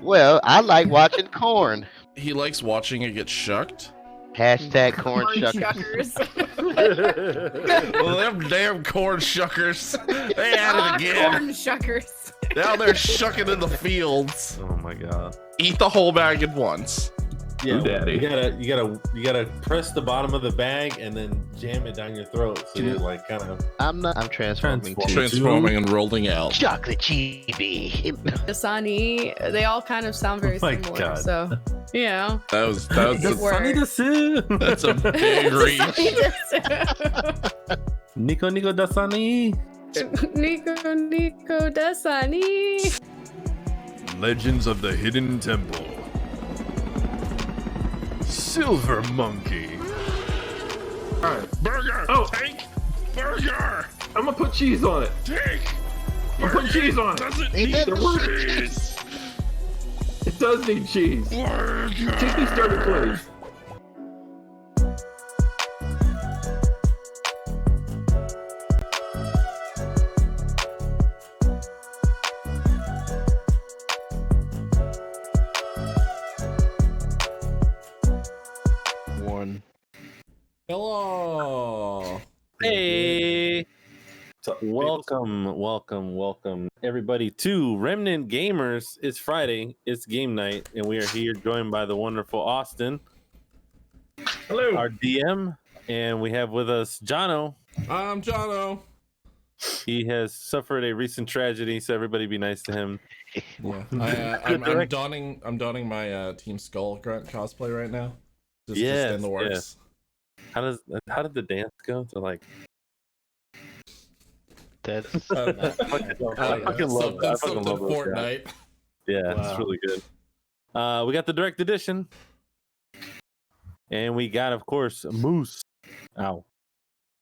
Well, I like watching corn. He likes watching it get shucked. Hashtag corn Corn shuckers. shuckers. Well, them damn corn shuckers. They at it again. Corn shuckers. Down there shucking in the fields. Oh my god. Eat the whole bag at once. Yeah, Ooh, daddy. you gotta press the bottom of the bag and then jam it down your throat. So you're like kind of. I'm transforming to Transforming and rolling out. chocolate chibi. Dasani, they all kind of sound very Oh my similar. God. So, you know. That was Good work. that's a big reach. Nico Dasani. Nico Dasani. Legends of the Hidden Temple. Silver Monkey. Alright. Burger! Oh. Take! Burger! I'm gonna put cheese on it. Take! I'm putting cheese on it. Doesn't Ain't need that the the cheese! It does need cheese. Burger! Take me started, please. One. Hello! Hey. Welcome, everybody to Remnant Gamers. It's Friday, it's game night, and we are here joined by the wonderful Austin, Hello. our DM, and we have with us Jono. I'm Jono. He has suffered a recent tragedy, so everybody be nice to him. Yeah, I'm donning my Team Skull Grunt cosplay right now. Just in the works. How did the dance go? To like, That's I fucking love that. I fucking love those guys. Fortnite. Yeah, Wow. it's really good. We got the direct edition, and we got, of course, Moose. Ow.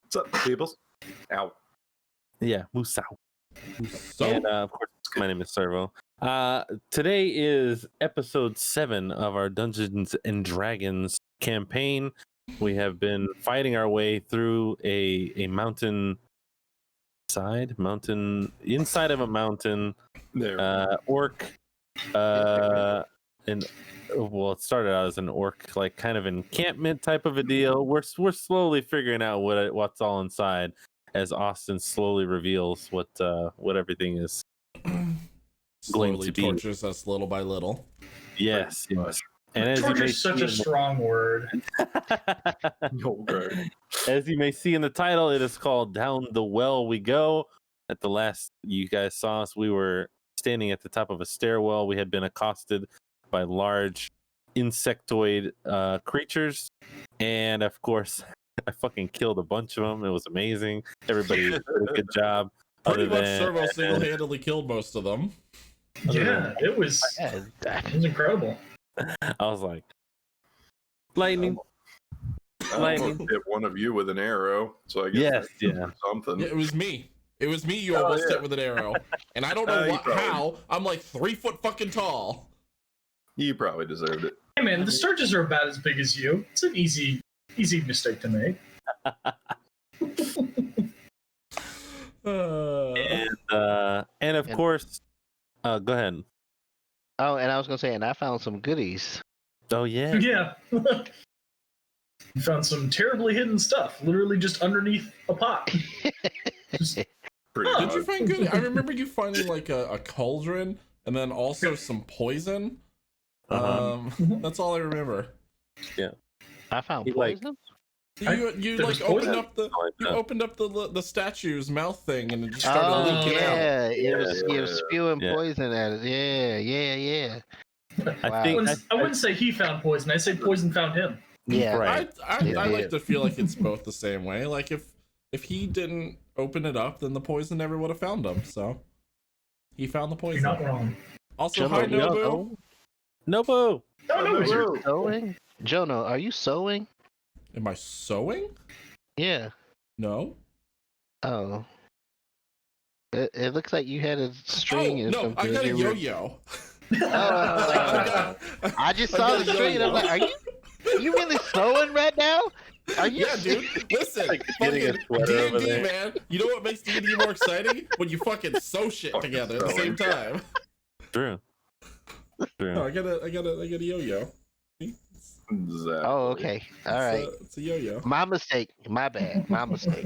What's up, peoples? Ow. Yeah, Moose. Ow. So, And of course, my name is Servo. Today is episode 7 of our Dungeons and Dragons campaign. We have been fighting our way through a mountain inside of a mountain. There. Orc. And well, it started out as an orc, like kind of encampment type of a deal. We're slowly figuring out what's all inside, as Austin slowly reveals what everything is. slowly to be. tortures us little by little. Yes. And as you Torture may is such see a strong word. Okay. as you may see in the title, it is called Down the Well We Go. At the last you guys saw us, we were standing at the top of a stairwell. We had been accosted by large insectoid creatures, and of course, I fucking killed a bunch of them. It was amazing. Everybody did a good job. Pretty much Servo single-handedly killed most of them. Yeah, it was incredible. I was like, lightning. I almost hit one of you with an arrow, so I guess Yes, that's yeah. something. Yeah, it was me. It was me you Oh, almost yeah. hit with an arrow. And I don't know You probably- how. I'm like 3 foot fucking tall. You probably deserved it. Hey man, the Sturges are about as big as you. It's an easy mistake to make. And of course, go ahead. Oh, and I was gonna say, and I found some goodies. Oh yeah. Yeah. You found some terribly hidden stuff, literally just underneath a pot. Just- Pretty Did you much. find good? I remember you finding like a cauldron and then also some poison. That's all I remember. I found He, like- poison. You there like was opened poison? up the Like you that. opened up the statue's mouth thing and it just started Oh leaking out. yeah, it was Yeah. you were spewing Yeah. poison at it. Yeah. I Wow. think I wouldn't say he found poison. I say poison found him. Yeah. Right. I Yeah. like to feel like it's both the same way. Like if he didn't open it up, then the poison never would have found him. So he found the You're poison. not wrong. Also, Jono, hi you Nobu. Nobu. No, no, it's your- Sewing? Jono, are you sewing? Am I sewing? Yeah. No. Oh. It looks like you had a string Oh and no, some I got a good- yo-yo. I just saw the string and I'm like, are you really sewing right now? Are you? Yeah, dude. Listen, Like getting a fucking sweater over D&D, there. man. You know what makes D&D more exciting? When you fucking sew shit Fucking together at the sewing. same time. True. No, I got a yo-yo. Exactly. Oh, okay. All right. It's a yo-yo. My mistake. My bad. My mistake.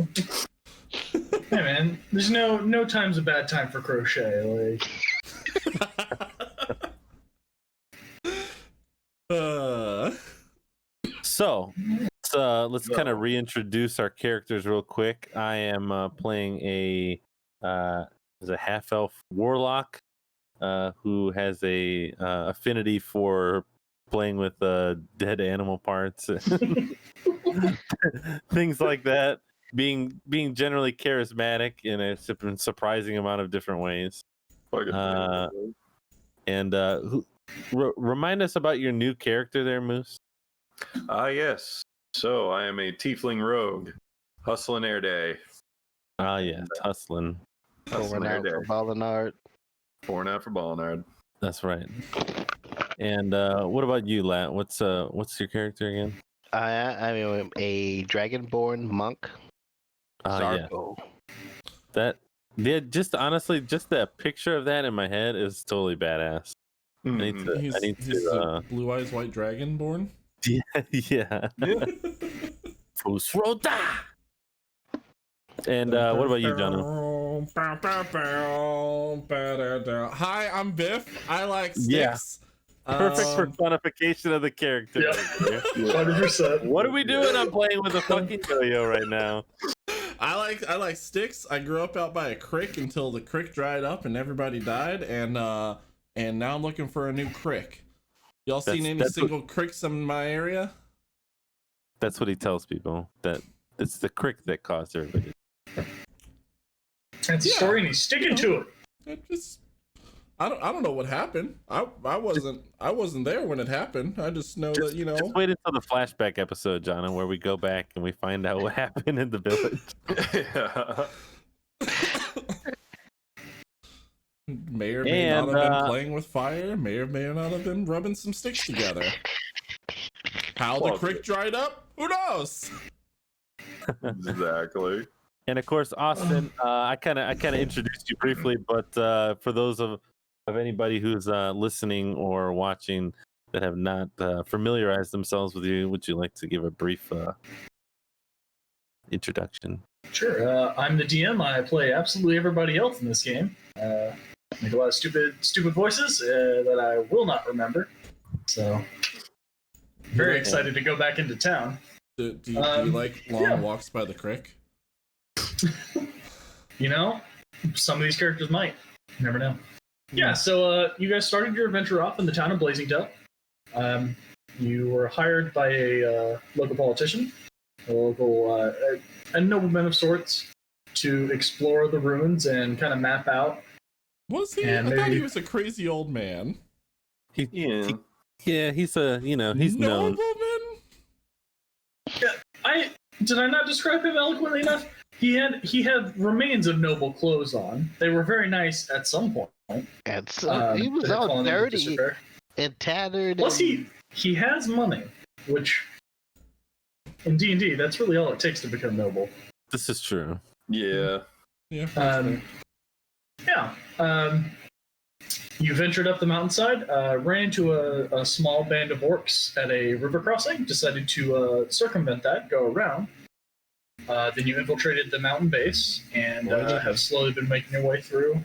Hey man, there's no time's a bad time for crochet. Like, So let's kind of reintroduce our characters real quick. I am playing a half elf warlock who has a affinity for playing with dead animal parts, things like that. Being generally charismatic in a surprising amount of different ways. And remind us about your new character there, Moose. Yes. So I am a tiefling rogue, hustling air day. Ah, yes, hustling. Hustling Pouring air out day. for Ballinard. Pouring out for Ballinard. That's right. And what about you, Lat? What's your character again? I am a dragonborn monk. Ah, yeah. Zarko. Just honestly, just that picture of that in my head is totally badass. I need to. He's the blue eyes white dragon born. Yeah. Fusroda. And what about you, Jono? Hi, I'm Biff. I like sticks. Yeah. Perfect personification of the character. Yeah. Right there. 100%. What are we doing? I'm playing with a fucking yo-yo right now. I like sticks. I grew up out by a creek until the creek dried up and everybody died, and now I'm looking for a new creek. Y'all seen any single creeks in my area? That's what he tells people, that it's the crick that caused everybody. That's the story, and he's sticking to it. I don't know what happened. I wasn't there when it happened. I just know that, you know. Just wait until the flashback episode, Jono, where we go back and we find out what happened in the village. Yeah. May or may not have been playing with fire. May or may not have been rubbing some sticks together. How the creek dried up? Who knows? Exactly. And of course, Austin, I kind of introduced you briefly, but for those of anybody who's listening or watching that have not familiarized themselves with you, would you like to give a brief introduction? Sure. I'm the DM. I play absolutely everybody else in this game. Make a lot of stupid voices that I will not remember. So, very excited to go back into town. Do you like long walks by the creek? You know, some of these characters might. You never know. Yeah, so you guys started your adventure off in the town of Blazingdale. You were hired by a local politician, a local a nobleman of sorts, to explore the ruins and kind of map out. Was he? I thought he was a crazy old man. He's a he's known. Nobleman? Yeah, did I not describe him eloquently enough? He had remains of noble clothes on. They were very nice at some point. And so he was all dirty and tattered. Plus, he has money, which in D&D, that's really all it takes to become noble. This is true. Yeah. Yeah. You ventured up the mountainside, ran into a small band of orcs at a river crossing, decided to circumvent that, go around. Then you infiltrated the mountain base and have slowly been making your way through.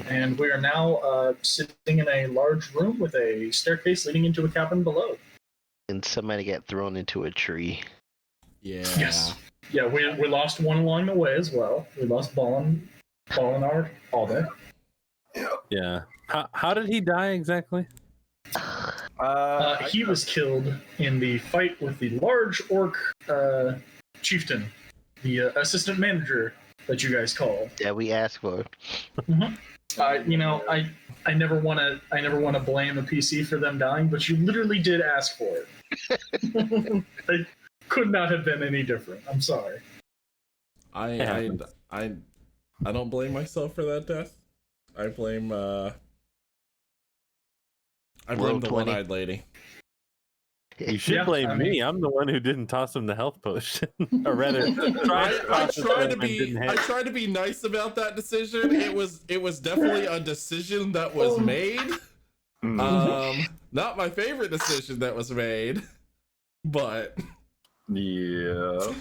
And we are now sitting in a large room with a staircase leading into a cabin below. And somebody got thrown into a tree. Yeah. Yes. Yeah, we lost one along the way as well. We lost Ballinard all day. Yeah. How did he die exactly? He was killed in the fight with the large orc chieftain, the assistant manager that you guys called. Yeah, we asked for. I never want to blame a PC for them dying, but you literally did ask for it. It could not have been any different. I'm sorry. I don't blame myself for that death. I blame the one-eyed lady. You should blame me. I'm the one who didn't toss him the health potion. Or rather, I tried to be nice about that decision. It was definitely a decision that was made. Not my favorite decision that was made, but Yeah.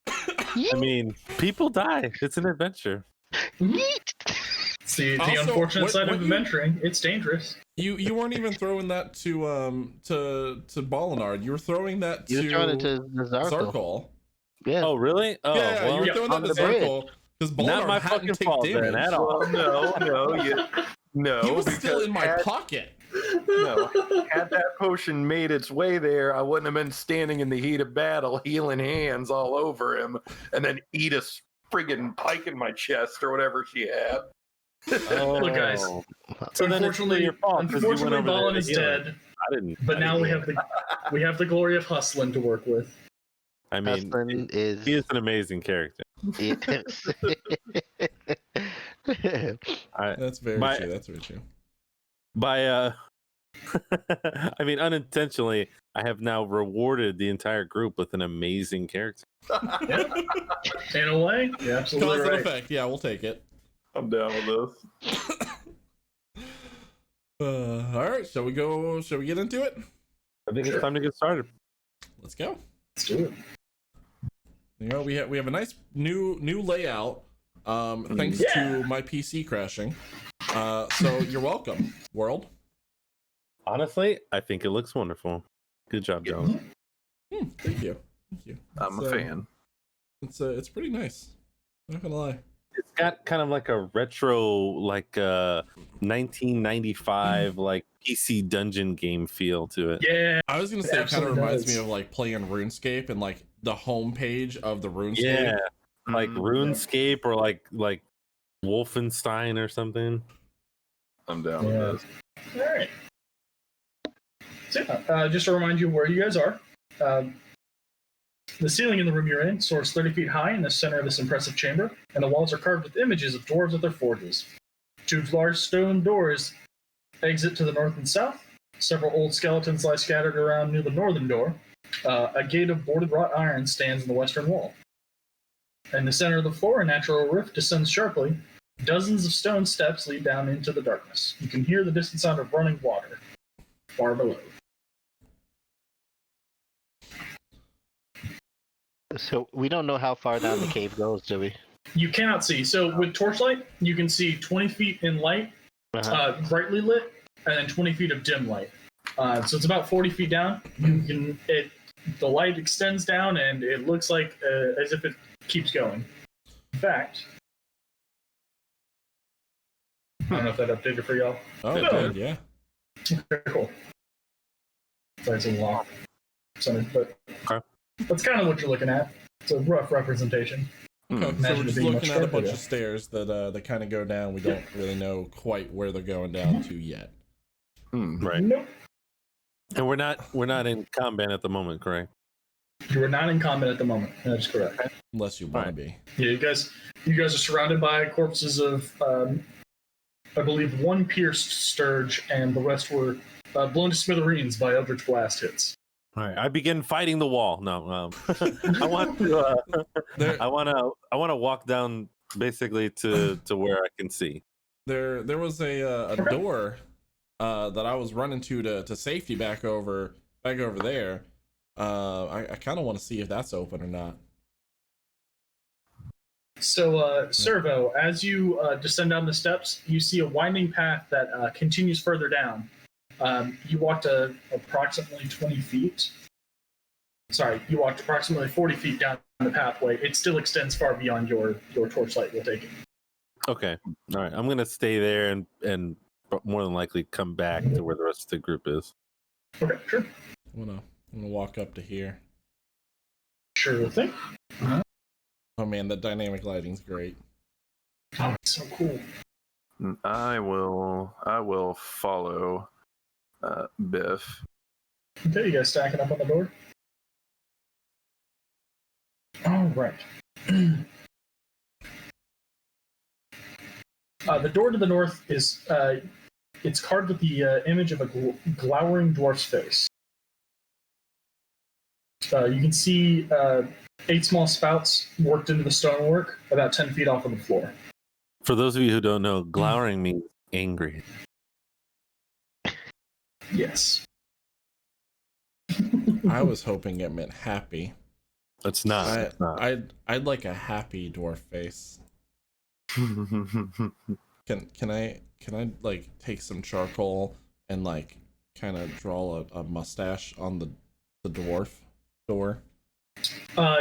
I mean, people die. It's an adventure. It's the Also, unfortunate side what of you- adventuring. It's dangerous. you weren't even throwing that to Ballinard. You were throwing that You to were throwing it to the Zarkle. Zarkle. Yeah. Oh, really? Oh, Yeah, well, you were throwing that on to the bridge. Zarkle because not my Ballinard hadn't fucking take fault damage. then at all. Well, no, He was still because in my had- pocket. No, had that potion made its way there, I wouldn't have been standing in the heat of battle, healing hands all over him, and then eat a friggin' pike in my chest or whatever she had. Oh. Look, guys. So then it's really your fault 'cause you went Unfortunately, over there Ballin to is heal him. dead. I didn't. But I now didn't- we have the glory of Hustlin to work with. I mean, Hustlin is. he is an amazing character. Yes. That's very My- true. That's very true. By I mean, unintentionally, I have now rewarded the entire group with an amazing character. In a way, you're absolutely Cause and right. effect. Yeah, we'll take it. I'm down with this. All right, shall we go? Shall we get into it? I think Sure. it's time to get started. Let's go. Let's do it. You know, we have a nice new layout. Thanks Yeah. to my PC crashing. So you're welcome, world. Honestly, I think it looks wonderful. Good job, Jones. Thank you. Thank you. I'm It's, a fan. It's pretty nice. Not gonna lie. It's got kind of like a retro, like 1995, like PC dungeon game feel to it. Yeah. I was gonna It say it kind of absolutely reminds does. me of like playing RuneScape and like the homepage of the RuneScape. Yeah, like Mm, RuneScape or like Wolfenstein or something. I'm down Yeah. with this. All right. So, just to remind you where you guys are. The ceiling in the room you're in soars 30 feet high in the center of this impressive chamber, and the walls are carved with images of dwarves at their forges. Two large stone doors exit to the north and south. Several old skeletons lie scattered around near the northern door. A gate of boarded wrought iron stands in the western wall. In the center of the floor, a natural rift descends sharply. Dozens of stone steps lead down into the darkness. You can hear the distant sound of running water far below. So we don't know how far down the cave goes, do we? You cannot see. So with torchlight, you can see 20 feet in light, brightly lit, and then 20 feet of dim light. So it's about 40 feet down. The light extends down, and it looks like as if it keeps going. In fact, I don't know if that updated for y'all. Oh, No. good. Yeah. Very cool. Sorry, it's a lot. But Okay. that's kind of what you're looking at. It's a rough representation. Okay. So Imagine we're it just being looking much at a darker, bunch yeah. of stairs that kind of go down. We don't really know quite where they're going down to yet. Right. Nope. And we're not in combat at the moment, correct? You are not in combat at the moment. That's correct. Unless you want to Alright. be. Yeah, you guys are surrounded by corpses of, I believe, one pierced Sturge, and the rest were blown to smithereens by Eldritch Blast hits. All right. I begin fighting the wall. No, I want to. There, I want to walk down basically to where I can see. there was a door that I was running to safety back over there. I kind of want to see if that's open or not. So, Servo, as you descend down the steps, you see a winding path that continues further down. You walked approximately 20 feet. Sorry, you walked approximately 40 feet down the pathway. It still extends far beyond your torchlight will take it. Okay. All right. I'm gonna stay there and more than likely come back to where the rest of the group is. Okay, sure. I'm gonna walk up to here. Sure thing. Oh man, the dynamic lighting's great. Oh, it's so cool. I will follow Biff. Okay, you guys stacking up on the door? All right. The door to the north is it's carved with the image of a glowering dwarf's face. You can see 8 small spouts worked into the stonework about 10 feet off of the floor. For those of you who don't know, glowering means angry. Yes. I was hoping it meant happy. It's not. It's not. I'd like a happy dwarf face. Can I like take some charcoal and like kind of draw a mustache on the dwarf door?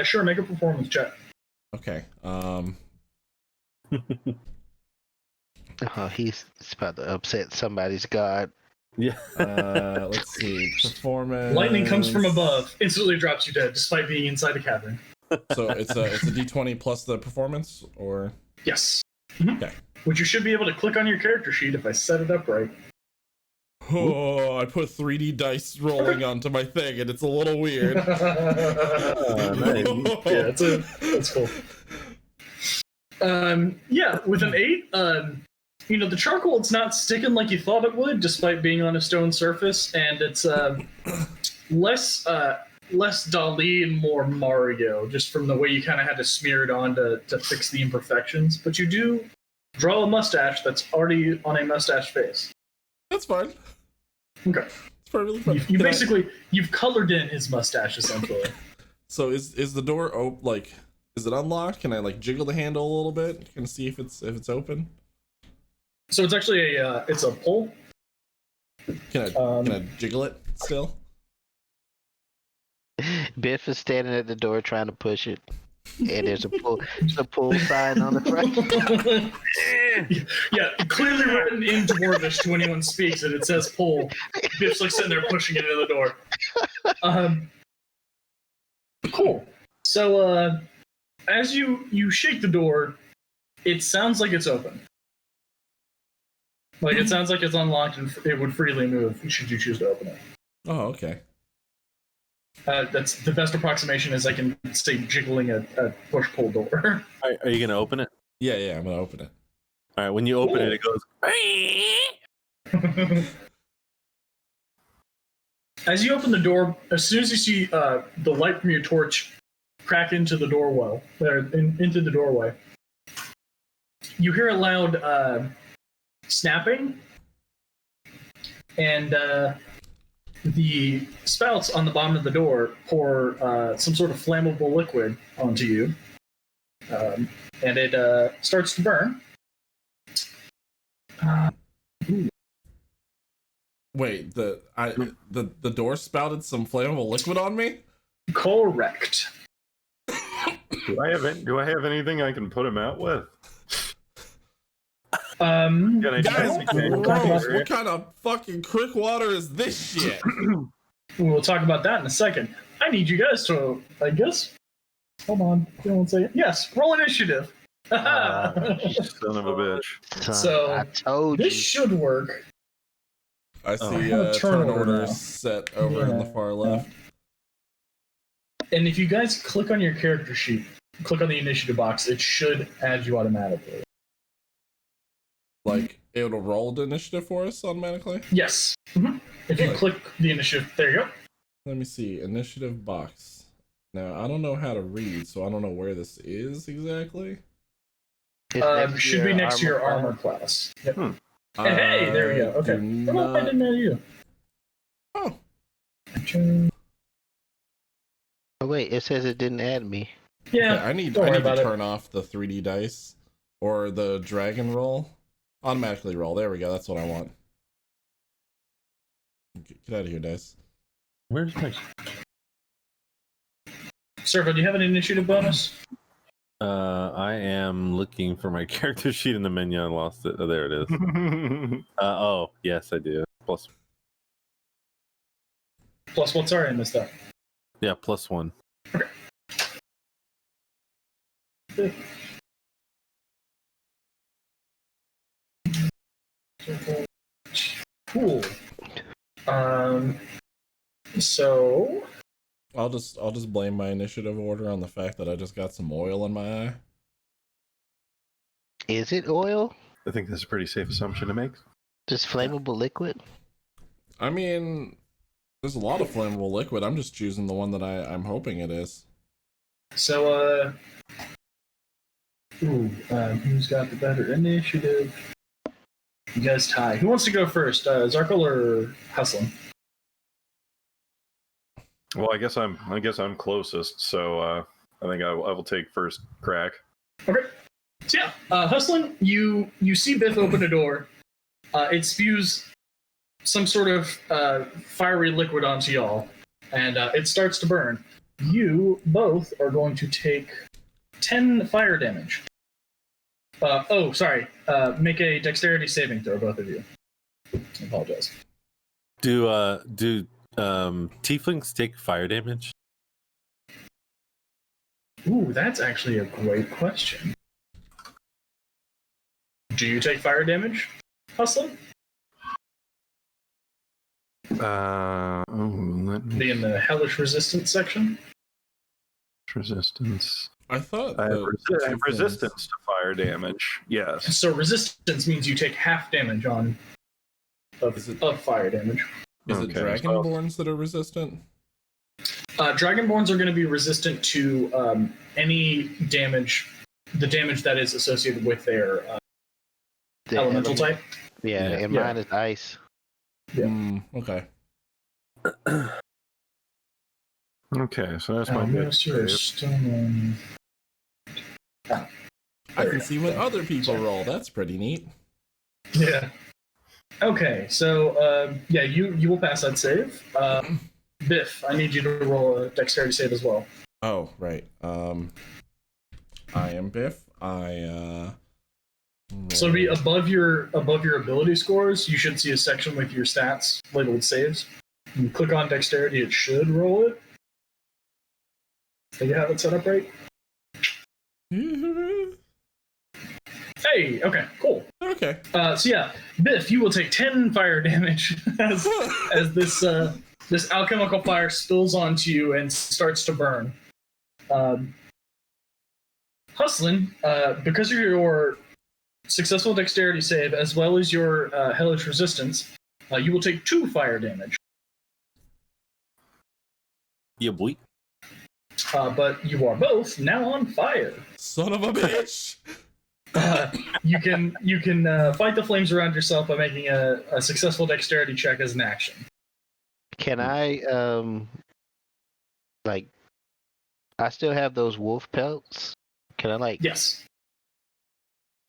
Sure. Make a performance check. Okay. Oh, he's about to upset somebody's god. Yeah. Let's see. Performance. Lightning comes from above, instantly drops you dead, despite being inside a cavern. So it's a d20 plus the performance, or Yes. okay. Which you should be able to click on your character sheet if I set it up right. Oh, I put 3D dice rolling onto my thing, and it's a little weird. Nice. Yeah, that's cool. Yeah, with an 8, the charcoal, it's not sticking like you thought it would, despite being on a stone surface, and it's less Dali and more Mario, just from the way you kind of had to smear it on to fix the imperfections. But you do draw a mustache that's already on a mustache face. That's fine. Okay. It's probably fun. You basically, you've colored in his mustache, essentially. So is the door like, is it unlocked? Can I like jiggle the handle a little bit? Can I see if it's open? So it's actually it's a pull. Can I jiggle it still? Biff is standing at the door trying to push it, and there's a pull sign on the front. Yeah, clearly written in Dwarvish to when anyone speaks it. It says pull. Biff's like sitting there pushing it into the door. Cool. So as you shake the door, it sounds like it's open. Like it sounds like it's unlocked and it would freely move should you choose to open it. Oh, okay. That's the best approximation as I can say jiggling a push-pull door. Are you gonna open it? Yeah, I'm gonna open it. All right. When you open it, it goes. As you open the door, as soon as you see the light from your torch crack into the doorway, into the doorway, you hear a loud snapping, and the spouts on the bottom of the door pour some sort of flammable liquid onto you, and it starts to burn. Wait, the door spouted some flammable liquid on me? Correct. Do I have anything I can put him out with? Guys, what kind of fucking crick water is this shit? We'll talk about that in a second. I need you guys to, I guess. Hold on. Give me 1 second. Yes, roll initiative. Son of a bitch. So, I told this you. should work. I see turn turn order orders now. set over in the far left. And if you guys click on your character sheet, click on the initiative box, it should add you automatically. Like, it'll roll the initiative for us automatically? Yes. Mm-hmm. If you Good. click the initiative, there you go. Let me see. Initiative box. Now, I don't know how to read, so I don't know where this is exactly. It's next to Should be your next to your class. armor class. Yep. Hey, there we go. Okay. do Oh, I not- didn't know you. Oh, Oh wait, it says it didn't add me. Yeah. okay, I need don't worry to about it. turn off the 3D dice or the dragon roll. Automatically roll. There we go. That's what I want. Get out of here, dice. Where's my? Servo, do you have an initiative bonus? I am looking for my character sheet in the menu. I lost it. Oh, there it is. Oh, yes, I do. Plus, Plus what? Sorry, I missed that. yeah, +1. Cool. So I'll just blame my initiative order on the fact that I just got some oil in my eye. Is it oil? I think that's a pretty safe assumption to make. Just flammable liquid? I mean, there's a lot of flammable liquid. I'm just choosing the one that I'm hoping it is. who's got the better initiative? You guys tie. Who wants to go first? Zarkle or Hustlin? Well, I guess I'm closest, so I think I will take first crack. Okay. So yeah, Hustlin, you see Biff open a door. It spews some sort of fiery liquid onto y'all, and it starts to burn. You both are going to take 10 fire damage. Make a dexterity saving throw, both of you. I apologize. Do tieflings take fire damage? Ooh, that's actually a great question. Do you take fire damage, Hustlin? Let me Be in the hellish resistance section. resistance. I thought I have, the I have tieflings- resistance to fire damage. Yes. So resistance means you take half damage of fire damage. Is it Okay, dragonborns that are resistant? Dragonborns are going to be resistant to any damage, the damage that is associated with their The elemental type. Yeah, Yeah. and mine is ice. Yeah. Okay. Okay, so that's my Unless you're save. stone. I can see when other people roll. That's pretty neat. Yeah. Okay, so you will pass that save. Biff, I need you to roll a dexterity save as well. Oh, right. I am Biff. So to be above your ability scores, you should see a section with your stats labeled saves. You click on dexterity, it should roll it. Do you have it set up right? Hey, okay, cool. Okay. So yeah, Biff, you will take 10 fire damage as this alchemical fire spills onto you and starts to burn. Hustlin, because of your successful dexterity save as well as your hellish resistance, you will take 2 fire damage. Yeah, boy. But you are both now on fire. Son of a bitch. You can fight the flames around yourself by making a successful dexterity check as an action. Can I I still have those wolf pelts? Can I Yes.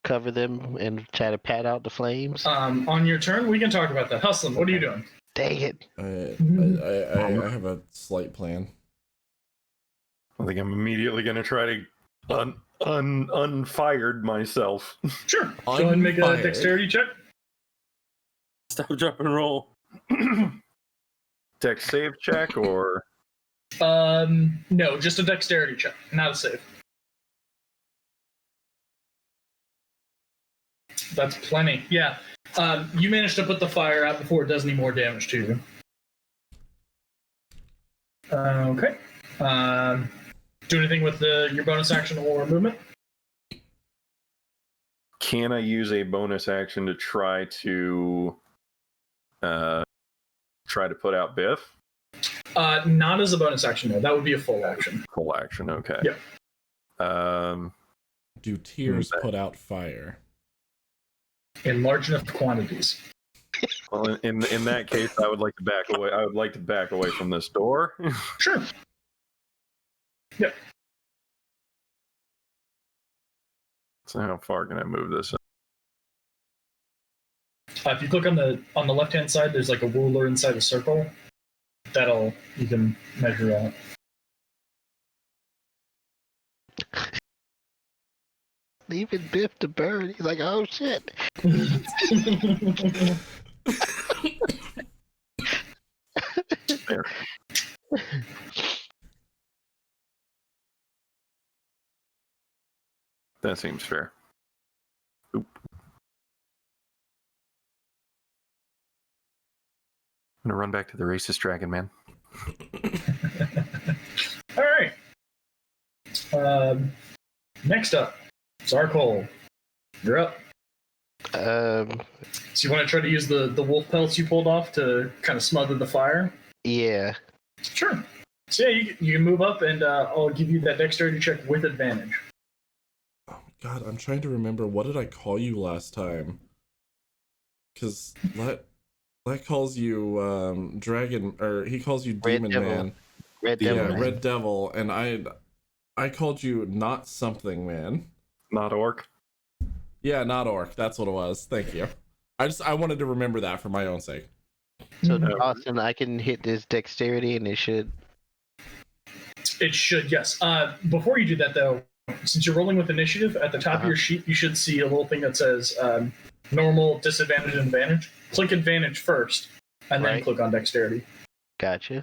cover them and try to pat out the flames? On your turn, we can talk about that. Hustlin, what are you doing? Dang it. I have a slight plan. I think I'm immediately going to try to unfired myself. Sure. Go ahead and make a Unfired. dexterity check. Stop, drop, and roll. Dex save check or No, just a dexterity check, not a save. That's plenty. Yeah. You managed to put the fire out before it does any more damage to you. Okay. Do anything with your bonus action or movement? can I use a bonus action to try to put out Biff? Not as a bonus action, no. That would be a full action. Full action, okay. Yep. Do tears put out fire? In large enough quantities. Well, in that case, I would like to back away. I would like to back away from this door. Sure. Yep. So how far can I move this? If you click on the left hand side, there's like a ruler inside a circle. You can measure out. Leaving Biff to burn. He's like, oh shit. There. That seems fair. Oop. I'm gonna run back to the racist dragon man. All right. Next up, Zarkol. You're up. So you want to try to use the wolf pelts you pulled off to kind of smother the fire? Yeah. Sure. So yeah, you can move up, and I'll give you that dexterity check with advantage. Oh my god, I'm trying to remember. What did I call you last time? Because Let calls you dragon, or he calls you Red demon Devil. man. Red Yeah, Devil. Man. Red Devil, and I called you not something man. Not orc. Yeah, not orc. That's what it was. Thank you. I wanted to remember that for my own sake. So Austin, I can hit this dexterity and it should. It should, yes. Before you do that, though, since you're rolling with initiative, at the top of your sheet, you should see a little thing that says normal, disadvantage, and advantage. Click advantage first, and then click on dexterity. Gotcha.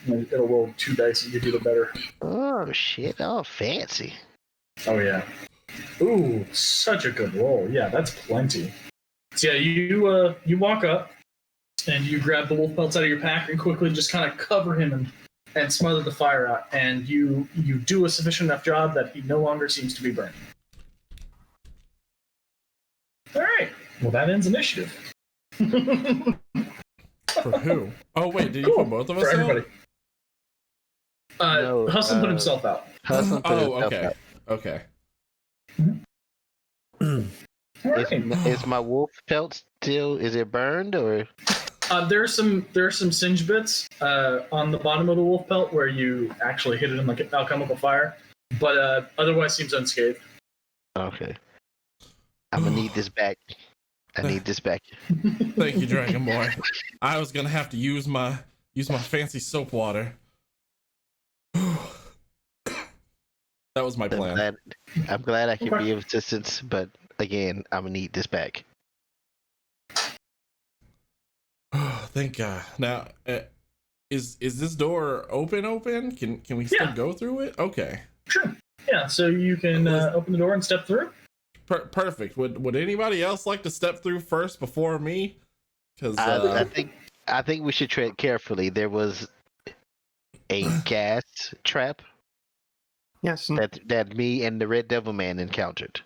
And it'll roll 2 dice and give you the better. Oh shit! Oh, fancy. Oh yeah. Ooh, such a good roll. Yeah, that's plenty. So yeah, you walk up and you grab the wolf pelts out of your pack and quickly just kind of cover him and smother the fire out, and you do a sufficient enough job that he no longer seems to be burning. All right. Well, that ends initiative. For who? Oh wait, did you put both of us For out? everybody. No, Hustle put himself out. Hustle put himself okay. out. Okay. All right. Is my wolf pelt still? Is it burned or? There are some singe bits on the bottom of the wolf pelt where you actually hit it in like an alchemical fire, but otherwise seems unscathed. Okay. I'm gonna need this back. I need this back. Thank you, Dragon Boy. I was gonna have to use my fancy soap water. That was my plan. I'm glad I can be of assistance, but again, I'm gonna need this back. Thank God. Now, is this door open? Can we still go through it? Okay. Sure. Yeah. So you can open the door and step through. Perfect. Would anybody else like to step through first before me? Because I think we should tread carefully. There was a gas trap Yes. that me and the Red Devil Man encountered.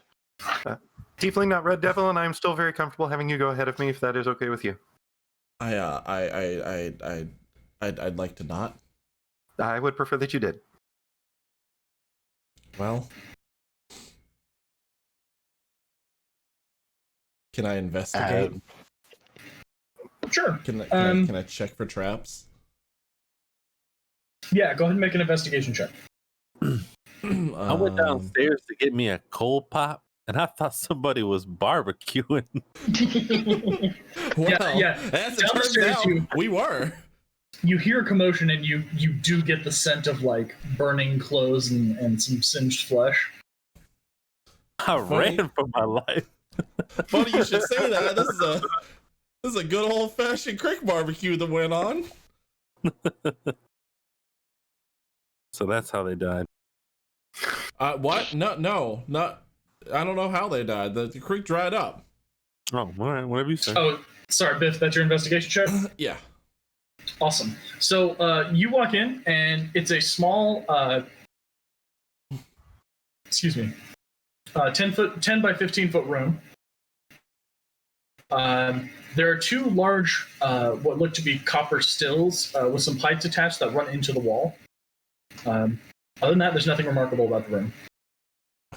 Tiefling, not Red Devil, and I'm still very comfortable having you go ahead of me if that is okay with you. I'd like to not. I would prefer that you did. Well, can I investigate? Sure. Can I check for traps? Yeah. Go ahead and make an investigation check. I went downstairs to get me a cold pop, and I thought somebody was barbecuing. Well, yeah. as it turns Downstairs out, we were. You hear a commotion, and you do get the scent of like burning clothes and some singed flesh. I ran for my life. Funny you should say that. This is a good old fashioned creek barbecue that went on. So that's how they died. What? No, not. I don't know how they died. The creek dried up. Oh, all right, whatever you say. Oh, sorry, Biff. That's your investigation check. Yeah. Awesome. So you walk in, and it's a small, 10 by 15 foot room. There are 2 large, what look to be copper stills with some pipes attached that run into the wall. Other than that, there's nothing remarkable about the room.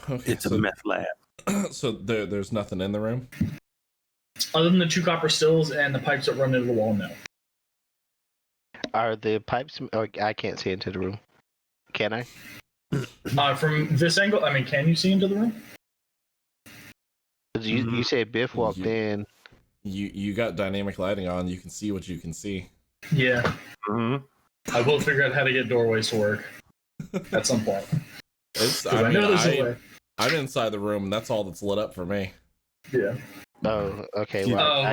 Okay, It's a meth lab. So there's nothing in the room? Other than the 2 copper stills and the pipes that run into the wall, no. Are the pipes? Or I can't see into the room. Can I? From this angle, I mean, can you see into the room? 'Cause you said Biff walked in. You got dynamic lighting on. You can see what you can see. Yeah. Mm-hmm. I will figure out how to get doorways to work at some point. I know there's a way. I'm inside the room, and that's all that's lit up for me. Yeah. Oh, okay. Well,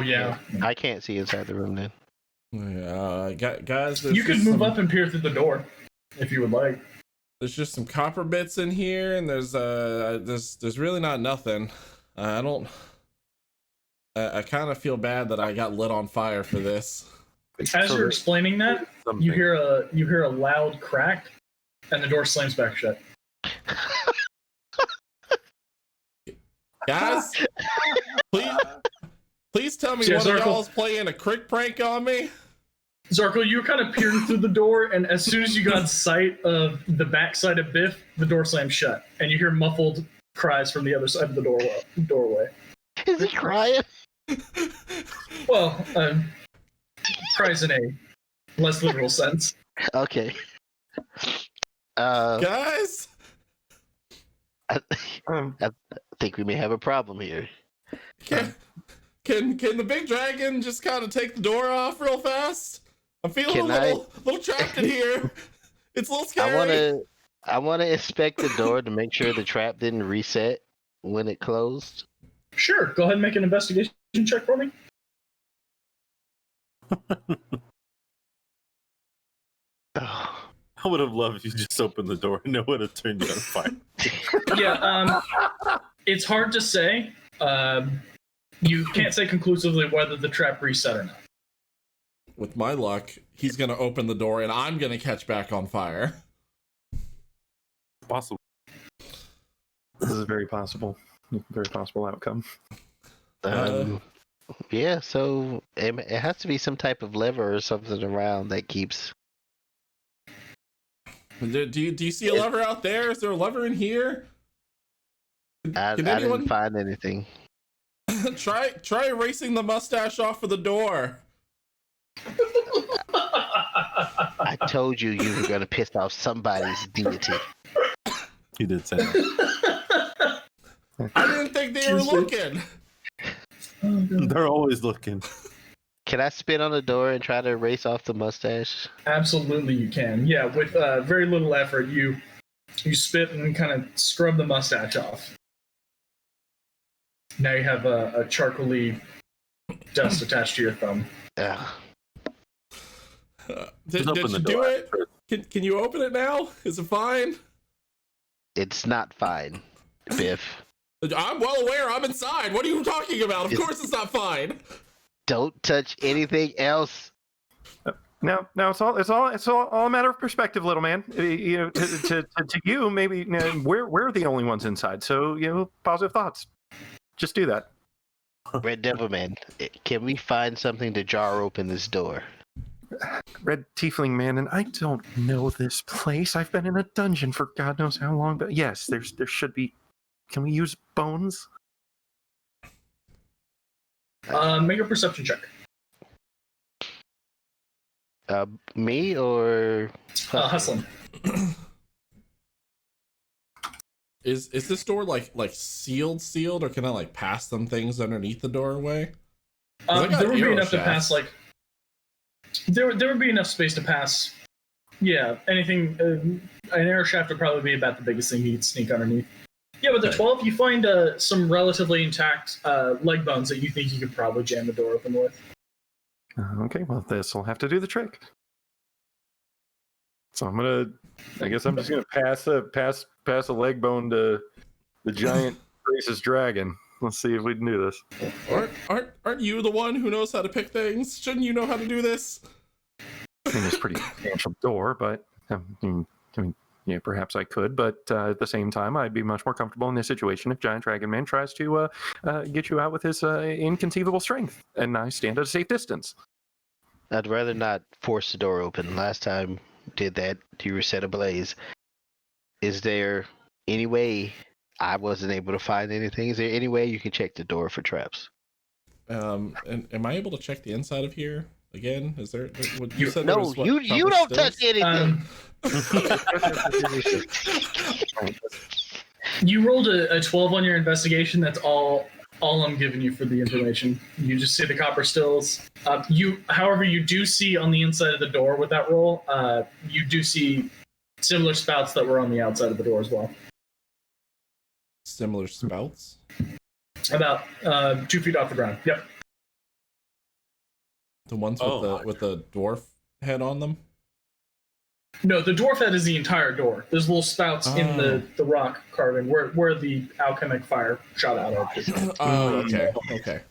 I can't see inside the room then. Guys, you could move up and peer through the door if you would like. There's just some copper bits in here, and there's really not nothing. I kind of feel bad that I got lit on fire for this. As you're explaining that, you hear a loud crack, and the door slams back shut. Guys, please tell me one of y'all's playing a crick prank on me. Zarko, you were kind of peering through the door, and as soon as you got sight of the backside of Biff, the door slams shut, and you hear muffled cries from the other side of the doorway. Is he crying? Well, tries in a less literal sense. Okay. Guys, I Um, think we may have a problem here. can the big dragon just kind of take the door off real fast? I'm feeling Can a little trapped in here. It's a little scary. I wanna inspect the door to make sure the trap didn't reset when it closed. Sure, go ahead and make an investigation check for me. Oh, I would have loved if you just opened the door and it would have turned you on fire. Yeah, it's hard to say. You can't say conclusively whether the trap reset or not. With my luck, he's gonna open the door and I'm gonna catch back on fire. Possible. this is very possible. Very possible outcome. yeah. So it has to be some type of lever or something around that keeps. Do you see a lever out there? Is there a lever in here? I Can anyone didn't find anything. try erasing the mustache off of the door? I told you were gonna piss off somebody's deity. He did say that. I didn't think they were looking. They're always looking. Can I spit on the door and try to erase off the mustache? Absolutely, you can. Yeah, with very little effort, you spit and kind of scrub the mustache off. Now you have a charcoaly dust attached to your thumb. Ugh. Did Just open you the do door. it? Can you open it now? Is it fine? It's not fine, Biff. I'm well aware. I'm inside. What are you talking about? Of It's- course it's not fine. Don't touch anything else. Now it's all a matter of perspective, little man. You know, to you, maybe we're the only ones inside. So positive thoughts. Just do that. Red Devilman, can we find something to jar open this door? Red Tiefling man, and I don't know this place. I've been in a dungeon for God knows how long, but yes, there should be. Can we use bones? Make a perception check. Me or Hustling. Is this door like sealed, or can I like pass some things underneath the doorway? I got There would be arrow enough to shafts. pass. Like there would be enough space to pass. Yeah, anything. An arrow shaft would probably be about the biggest thing you'd sneak underneath. Yeah, with the Okay. 12, you find some relatively intact leg bones that you think you could probably jam the door open with. Okay, well, this will have to do the trick. So I guess I'm just gonna pass a leg bone to the giant racist dragon. Let's see if we can do this. Aren't you the one who knows how to pick things? Shouldn't you know how to do this? I mean, it's a pretty substantial door, but I mean, yeah, perhaps I could. But at the same time, I'd be much more comfortable in this situation if Giant Dragon Man tries to get you out with his inconceivable strength, and I stand at a safe distance. I'd rather not force the door open. Last time did that, you were set ablaze. Is there any way I wasn't able to find anything? Is there any way you can check the door for traps? And am I able to check the inside of here again? Is there? You said there No, was, what, you cover don't stills? touch anything. You rolled a 12 on your investigation. That's all I'm giving you for the information. You just see the copper stills. However, you do see on the inside of the door with that roll, you do see similar spouts that were on the outside of the door as well. Similar spouts. About 2 feet off the ground. Yep. The ones Oh. with the dwarf head on them. No, the dwarf head is the entire door. There's little spouts in the rock carving where the alchemic fire shot out of. Oh, okay.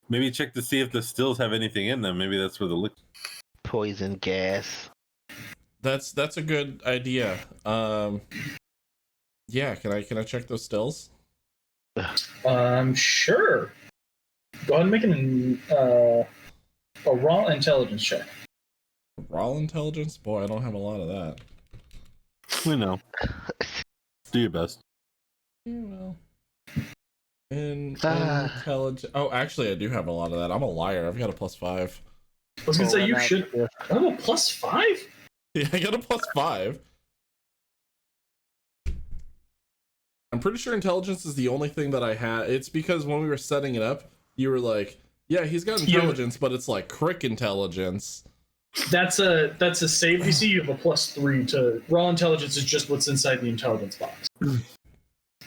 Maybe check to see if the stills have anything in them. Maybe that's where the liquid. Poison gas. That's a good idea. Yeah, can I check those stills? Sure. Go ahead and make a raw intelligence check. Raw intelligence? Boy, I don't have a lot of that. We know. Do your best. Yeah, well. Intelligence. Oh, actually, I do have a lot of that. I'm a liar. I've got a +5. I was gonna say you Out. should. I'm a +5. Yeah, I got a +5. I'm pretty sure intelligence is the only thing that I had. It's because when we were setting it up, you were like, "Yeah, he's got intelligence, but it's like crick intelligence." That's a save DC. You have a +3 to raw intelligence. Is just what's inside the intelligence box.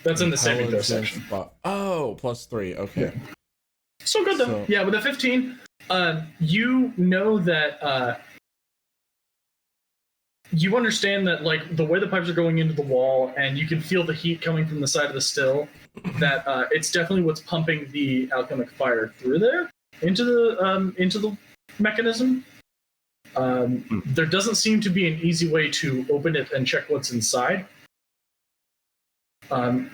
That's in the saving throw section. Oh, +3. Okay. So good though. So- Yeah, with a 15, you know that you understand that like the way the pipes are going into the wall, and you can feel the heat coming from the side of the still. That it's definitely what's pumping the alchemic fire through there into the mechanism. There doesn't seem to be an easy way to open it and check what's inside.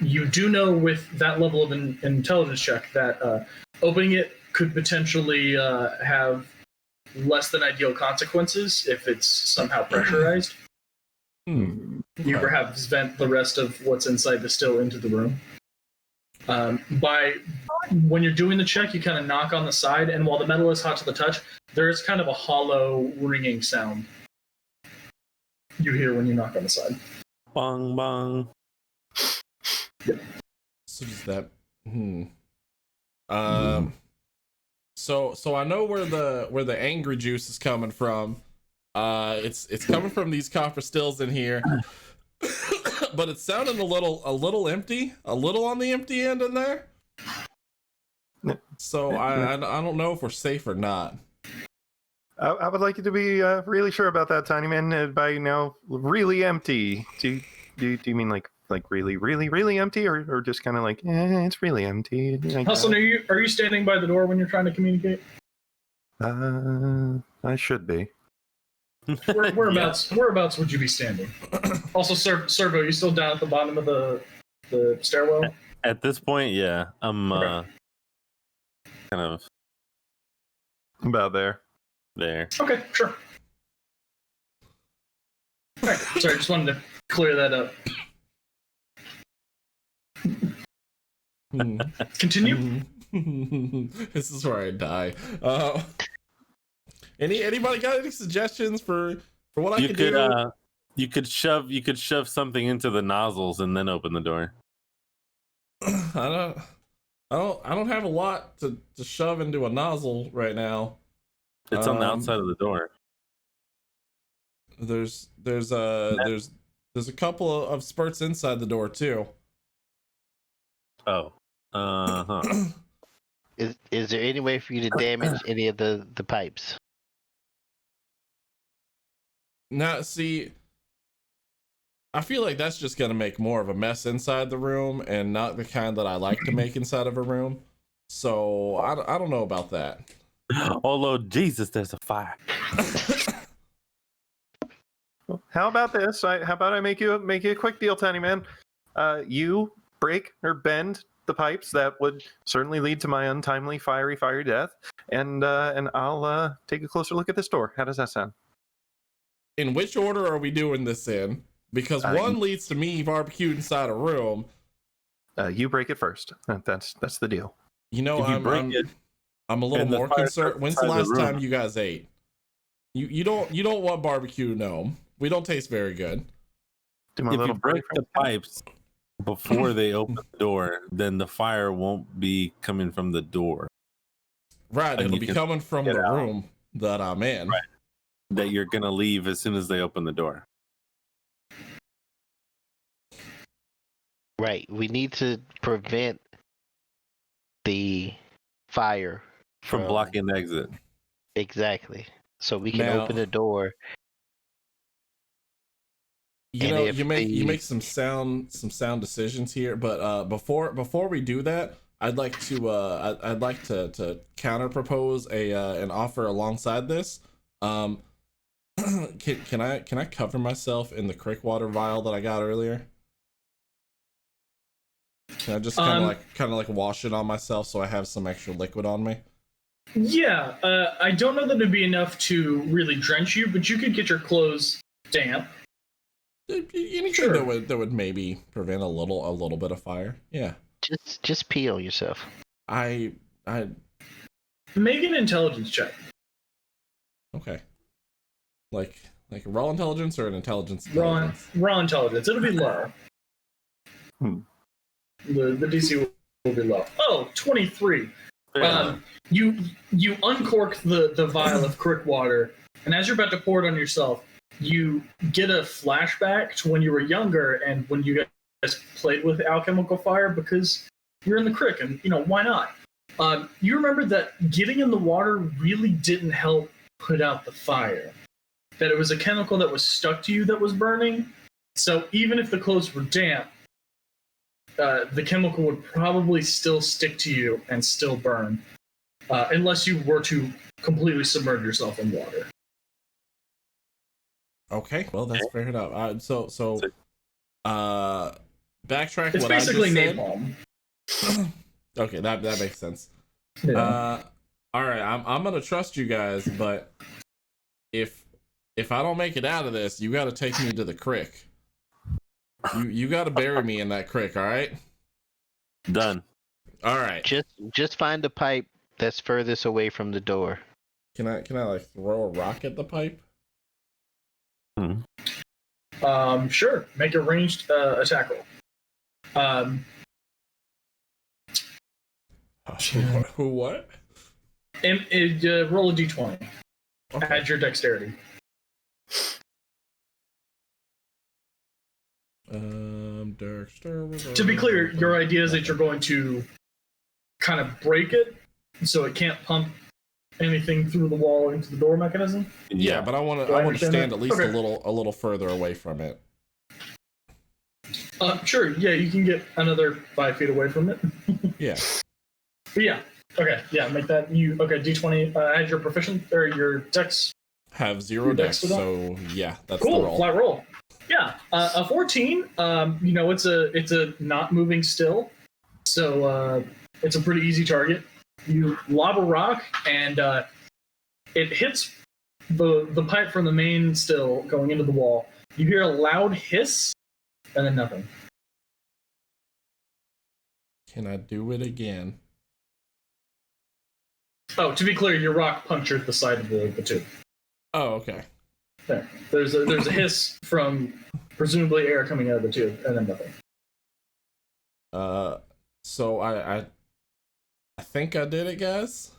You do know with that level of intelligence check that opening it could potentially have less than ideal consequences if it's somehow pressurized. You perhaps vent the rest of what's inside the still into the room. When you're doing the check, you kind of knock on the side, and while the metal is hot to the touch, there is kind of a hollow ringing sound you hear when you knock on the side. Bong bong. So does that? So I know where the angry juice is coming from. It's coming from these copper stills in here, but it's sounding a little empty, a little on the empty end in there. So I don't know if we're safe or not. I would like you to be really sure about that, Tiny Man. By really empty. Do you mean like really, really, really empty, or just kind of like it's really empty? Hustle, are you standing by the door when you're trying to communicate? I should be. Whereabouts would you be standing? Also, Servo, are you still down at the bottom of the stairwell? At this point, yeah, I'm kind of About there. there. Okay, sure. All right, sorry, just wanted to clear that up. Continue. This is where I die. Anybody got any suggestions for what I could do? You could shove something into the nozzles and then open the door. I don't have a lot to shove into a nozzle right now. It's on the outside of the door. There's a couple of spurts inside the door too. Oh. Uh-huh. Is there any way for you to damage any of the pipes? Now, see, I feel like that's just gonna make more of a mess inside the room, and not the kind that I like to make inside of a room. So I don't know about that. Oh Lord Jesus, there's a fire. How about this? How about I make you a quick deal, Tiny Man? You break or bend the pipes that would certainly lead to my untimely fiery death, and I'll take a closer look at this door. How does that sound? In which order are we doing this in? Because one leads to me barbecued inside a room. You break it first. That's the deal. You know, If I'm a little and the more fire concerned. When's the inside the last time room. you guys ate? You don't want barbecue gnome. We don't taste very good. Do my If you little break the pipes before they open the door, then the fire won't be coming from the door Right, And it'll you be can coming from get the out. room that I'm in. Right. that you're gonna leave as soon as they open the door. Right. We need to prevent the fire From blocking the exit. Exactly. So we can Now- open the door. You And know, if you the- make some sound decisions here, but before we do that, I'd like to counter propose an offer alongside this. Can I cover myself in the crick water vial that I got earlier? Can I just kind of like wash it on myself so I have some extra liquid on me? Yeah, I don't know that it'd be enough to really drench you, but you could get your clothes damp. Anything Sure. that would maybe prevent a little bit of fire. Yeah. Just pee on yourself. I Make an intelligence check. okay. Like raw intelligence or an intelligence? Raw intelligence. It'll be low. Hmm. The DC will be low. Oh, 23. Yeah. You uncork the vial of crick water, and as you're about to pour it on yourself, you get a flashback to when you were younger and when you guys played with alchemical fire because you're in the crick, and why not? You remember that getting in the water really didn't help put out the fire. That it was a chemical that was stuck to you that was burning. So even if the clothes were damp, the chemical would probably still stick to you and still burn, unless you were to completely submerge yourself in water. Okay, well that's fair enough. Backtrack. It's what basically I just napalm. said. Okay, that makes sense. Yeah. All right, I'm gonna trust you guys, but if I don't make it out of this, you got to take me to the crick. You got to bury me in that crick. All right. Done. All right. Just find the pipe that's furthest away from the door. Can I like throw a rock at the pipe? Sure. Make a ranged attack roll. Who what? Roll a d20. Okay. Add your dexterity. To be clear, your idea is that you're going to kind of break it so it can't pump anything through the wall into the door mechanism. Yeah, but I want to understand stand that? at least Okay. a little further away from it. Sure. Yeah, you can get another 5 feet away from it. Yeah. But yeah. Okay. Yeah. Make that d20. Add your proficient or your dex. Have 0 Your dex, dex for that? so yeah, that's the Cool. roll. Flat roll. Yeah. A 14. It's a not moving still, so it's a pretty easy target. You lob a rock and it hits the pipe from the main still going into the wall. You hear a loud hiss and then nothing. Can I do it again? Oh, to be clear, your rock punctured the side of the tube. Oh, okay. There. There's a hiss from presumably air coming out of the tube, and then nothing. So I think I did it, guys.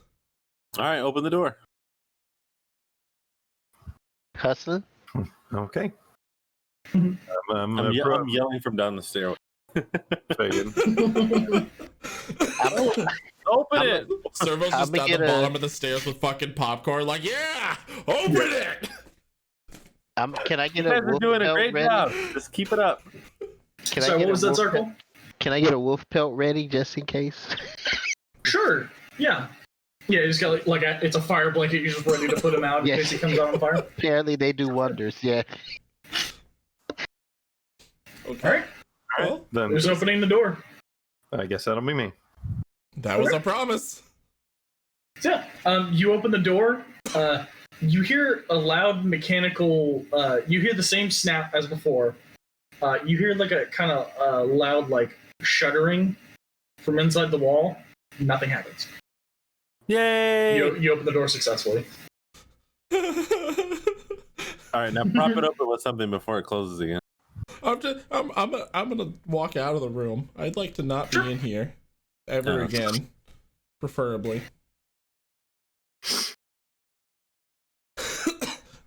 All right, open the door. Hustling? Okay. Mhm. I'm yelling from down the stairway. Open it! Servo's just I'ma down the get bottom of the stairs with fucking popcorn, like, yeah, open it. Can I get You a guys are wolf doing a pelt great ready? job. Just keep it up. Can I Sorry, get what a was that wolf circle? pelt- Can I get a wolf pelt ready just in case? Sure. Yeah. Yeah, you just got it's a fire blanket. You're just ready to put him out in Yeah. case he comes out on fire. Apparently they do wonders. Yeah. Okay. All right. Well, Then Who's opening the door? I guess that'll be me. that was a promise. So, yeah. You open the door. You hear a loud mechanical. You hear the same snap as before. You hear like a kind of loud shuddering from inside the wall. Nothing happens. Yay! You open the door successfully. All right, now prop it open with something before it closes again. I'm gonna walk out of the room. I'd like to not be in here ever Oh. again, preferably.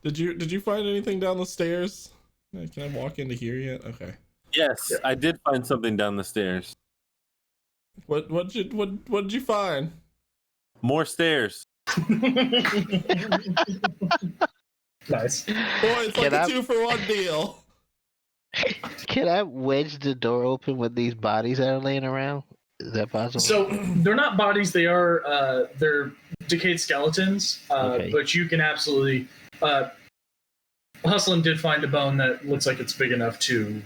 Did you find anything down the stairs? Can I walk into here yet? Okay. Yes, I did find something down the stairs. What did you find? More stairs. Nice. Boy, it's like Can a I- 2-for-1 deal. Can I wedge the door open with these bodies that are laying around? Is that possible? So they're not bodies; they're decayed skeletons. Okay. But you can absolutely. Hustlin did find a bone that looks like it's big enough to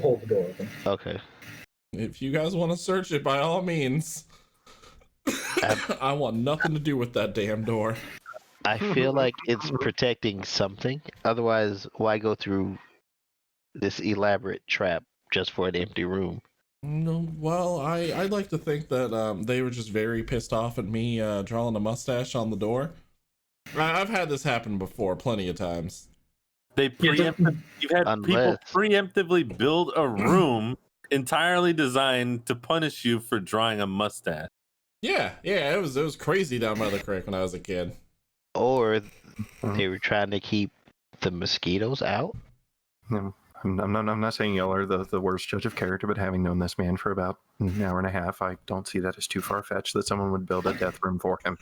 hold the door open. Okay. If you guys want to search it, by all means. I want nothing to do with that damn door. I feel like it's protecting something. Otherwise, why go through this elaborate trap just for an empty room? No, well, I'd like to think that they were just very pissed off at me drawing a mustache on the door. I've had this happen before, plenty of times. You've had people Unless- preemptively build a room entirely designed to punish you for drawing a mustache. Yeah, it was crazy down by the creek when I was a kid. Or they were trying to keep the mosquitoes out. No, I'm not saying y'all are the worst judge of character, but having known this man for about an hour and a half, I don't see that as too far-fetched that someone would build a death room for him.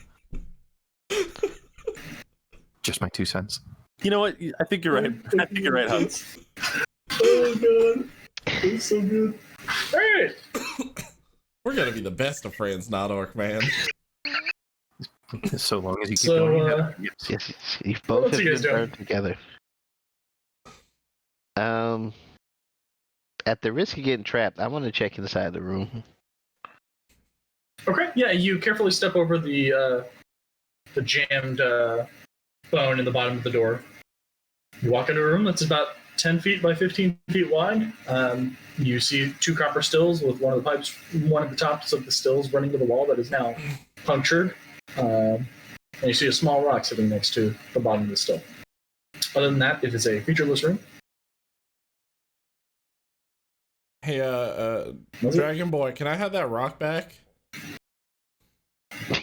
Just my 2 cents. You know what? I think you're right. I think you're right, Hans. Oh god, it's so good. All right. We're gonna be the best of friends, not Orc Man. So long as you keep So, going. Yes, you both else have you guys been doing? burned together. At the risk of getting trapped, I want to check inside the room. Okay. Yeah, you carefully step over the jammed bone in the bottom of the door. You walk into a room that's about 10 feet by 15 feet wide. You see 2 copper stills with one of the tops of the stills running to the wall that is now punctured. And you see a small rock sitting next to the bottom of the still. Other than that, it is a featureless room. Hey, Dragon Boy, can I have that rock back?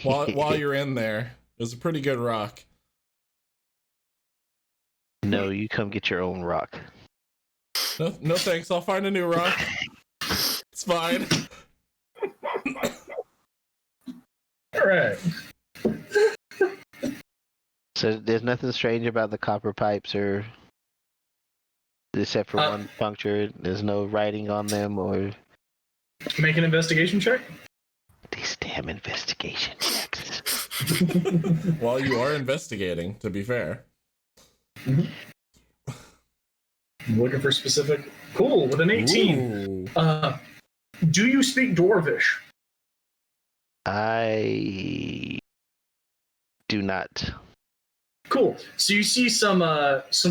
While you're in there, it was a pretty good rock. No, you come get your own rock. No thanks. I'll find a new rock. It's fine. All right. So there's nothing strange about the copper pipes, or except for one puncture. There's no writing on them, or Make an investigation check. these damn investigation checks. While you are investigating, to be fair. I'm looking for specific. Cool, with an 18. Ooh. Do you speak Dwarvish? I do not. Cool. So you see some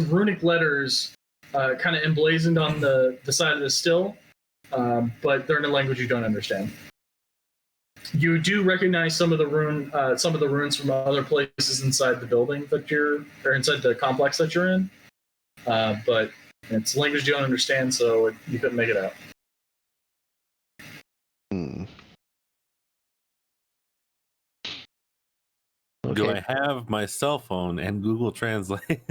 runic letters kind of emblazoned on the side of the still, but they're in a language you don't understand. You do recognize some of the runes from other places inside the building or inside the complex that you're in, but it's a language you don't understand, so you couldn't make it out. Do Okay. I have my cell phone and Google Translate?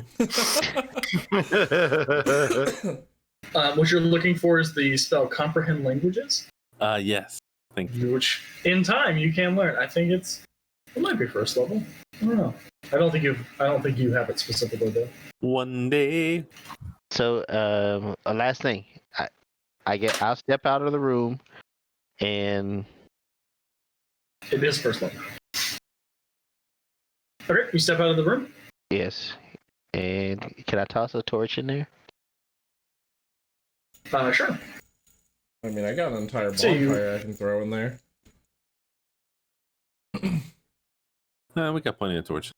What you're looking for is the spell comprehend languages, Yes. Thank you. which in time you can learn. I think it might be first level. I don't know. I don't think you have it specifically though. One day. So, a last thing. I'll step out of the room, and It is first level. Okay, you step out of the room. yes, and can I toss a torch in there? Sure. I mean, I got an entire So you- bonfire I can throw in there. We got plenty of torches.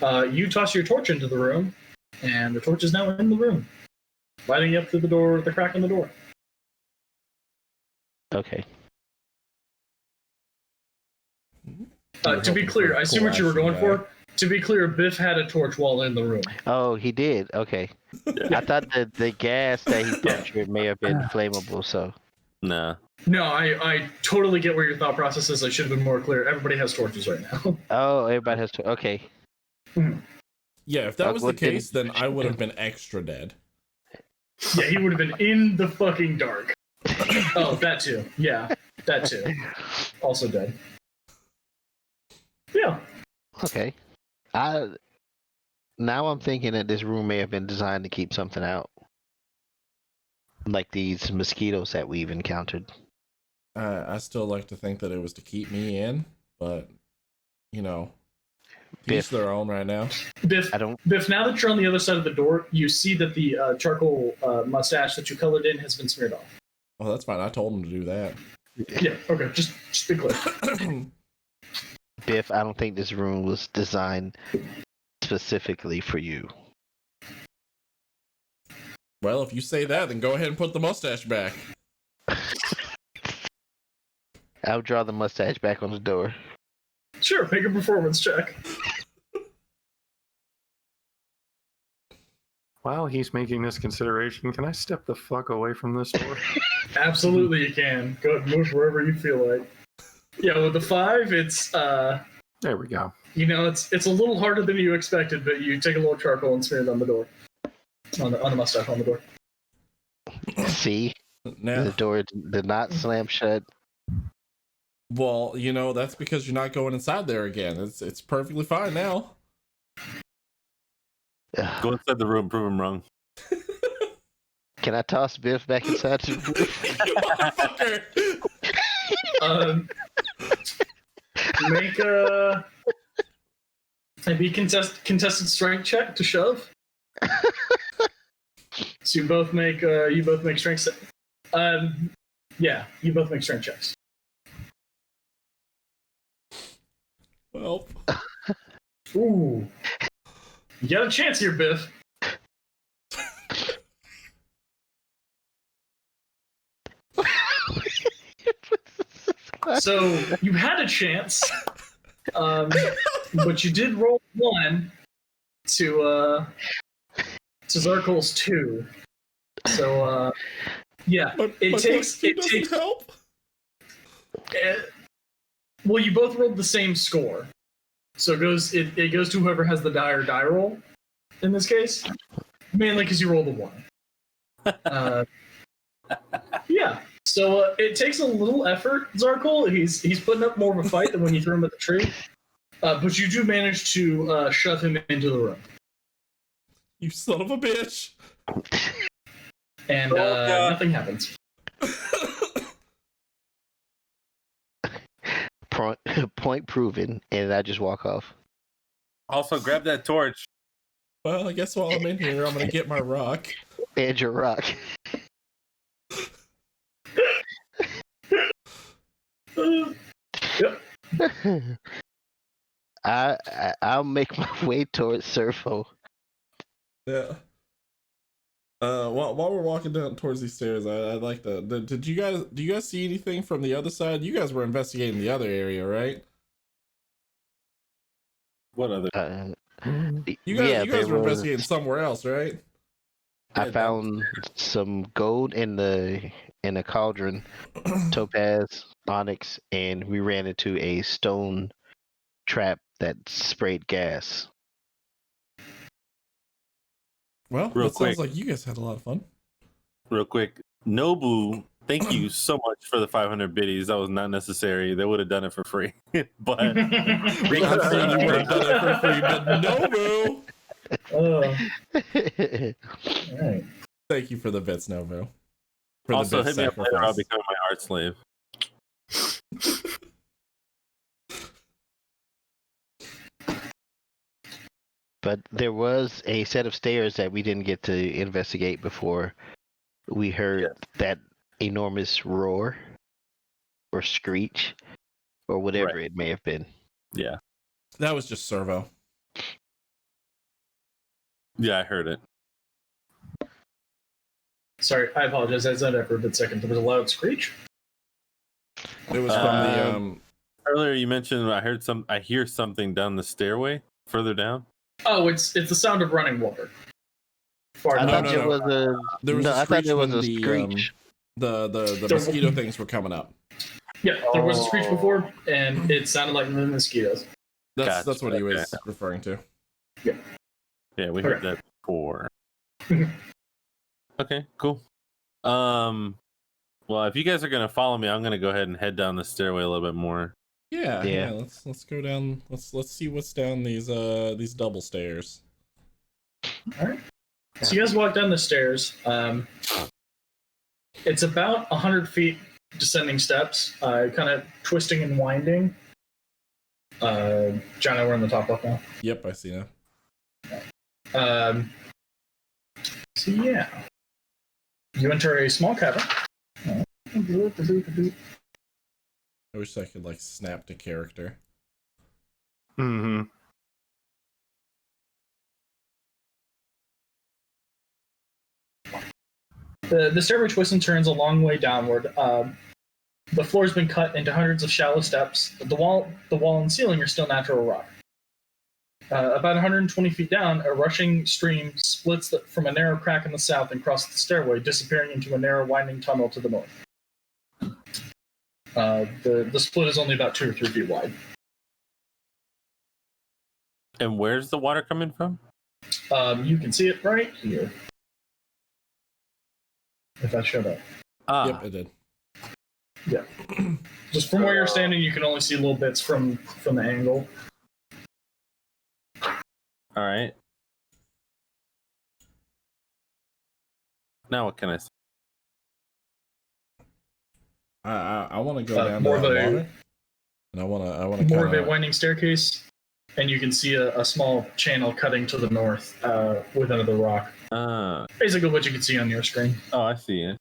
You toss your torch into the room, and the torch is now in the room, lighting up through the door, the crack in the door. Okay. To be clear, I see what you were going for. To be clear, Biff had a torch while in the room. Oh, he did. Okay. I thought that the gas that he punctured may have been flammable. So. Nah. No, I totally get where your thought process is. I should have been more clear. Everybody has torches right now. Oh, everybody has to. Okay. Yeah, if that was the What did- case, then I would have been extra dead. Yeah, he would have been in the fucking dark. Oh, that too. Yeah, that too. Also dead. Yeah. Okay. Now I'm thinking that this room may have been designed to keep something out, like these mosquitoes that we've encountered. I still like to think that it was to keep me in, but you know, Biff. each their own right now. Biff, now that you're on the other side of the door, you see that the charcoal mustache that you colored in has been smeared off. Oh, that's fine. I told him to do that. Yeah, okay, just be clear. Biff, I don't think this room was designed specifically for you. Well, if you say that, then go ahead and put the mustache back. I'll draw the mustache back on the door. Sure, make a performance check. While he's making this consideration, can I step the fuck away from this door? Absolutely, you can. Go ahead and move wherever you feel like. Yeah, with the 5, it's There we go. you know, it's a little harder than you expected, but you take a little charcoal and smear it on the door, on the mustache on the door. See, Now, the door did not slam shut. well, you know, that's because you're not going inside there again. It's perfectly fine now. Ugh. Go inside the room, prove him wrong. Can I toss Biff back inside the You motherfucker! Make a maybe contested strength check to shove. So you both make strength. Yeah, you both make strength checks. Well, Ooh, you got a chance here, Biff. So you had a chance, but you did roll 1 to Zarkol's 2. So yeah, it takes help. Well, you both rolled the same score, so it goes to whoever has the die or die roll. In this case, mainly because you rolled a 1. Yeah. So it takes a little effort, Zarkol. He's putting up more of a fight than when you threw him at the tree. But you do manage to shove him into the room. You son of a bitch. And nothing happens. Point proven, and I just walk off. Also, grab that torch. Well, I guess while I'm in here, I'm gonna get my rock. And your rock. Yep. I'll make my way towards Surfo. Yeah. While we're walking down towards these stairs, I'd like to. Do you guys see anything from the other side? You guys were investigating the other area, right? What other? You guys were investigating somewhere else, right? I found some gold in the cauldron, topaz, onyx, and we ran into a stone trap that sprayed gas. Well, Real it sounds quick. like you guys had a lot of fun. Real quick, Nobu, thank you so much for the 500 biddies. That was not necessary. They would have done it for free. But I'm saying you would have done it for free, but no, boo. Alright. Thank you for the bits, Novo. For also the hit me up later. I'll become my art slave. But there was a set of stairs that we didn't get to investigate before we heard that enormous roar or screech or whatever it may have been. Yeah. That was just Servo. Yeah, I heard it. Sorry, I apologize. I said that for a bit second. There was a loud screech. It was from the Earlier you mentioned I hear something down the stairway further down. Oh, it's the sound of running water. I thought there was a a screech. screech. The mosquito things were coming up. Yeah, there was a screech before, and it sounded like the mosquitoes. That's what he was Okay. referring to. Yeah, we heard that before. Okay, cool. Well, if you guys are gonna follow me, I'm gonna go ahead and head down the stairway a little bit more. Yeah. Let's go down. Let's see what's down these double stairs. All right. So you guys walk down the stairs. It's about 100 feet descending steps, kind of twisting and winding. John, we're on the top left now. Yep, I see now. So yeah, you enter a small cavern. I wish I could like snap to character. Mm-hmm. The stairway twists and turns a long way downward. The floor has been cut into hundreds of shallow steps. The wall and ceiling are still natural rock. About 120 feet down, a rushing stream splits from a narrow crack in the south and crosses the stairway, disappearing into a narrow, winding tunnel to the north. The split is only about 2 or 3 feet wide. And where's the water coming from? You can see it right here. If that showed up. Yep, it did. Yeah. Just from where you're standing, you can only see little bits from the angle. All right. Now what can I say? I want to go down to more that of a- water, and I want to More of a winding staircase, and you can see a small channel cutting to the north with another rock. Basically what you can see on your screen. Oh, I see it.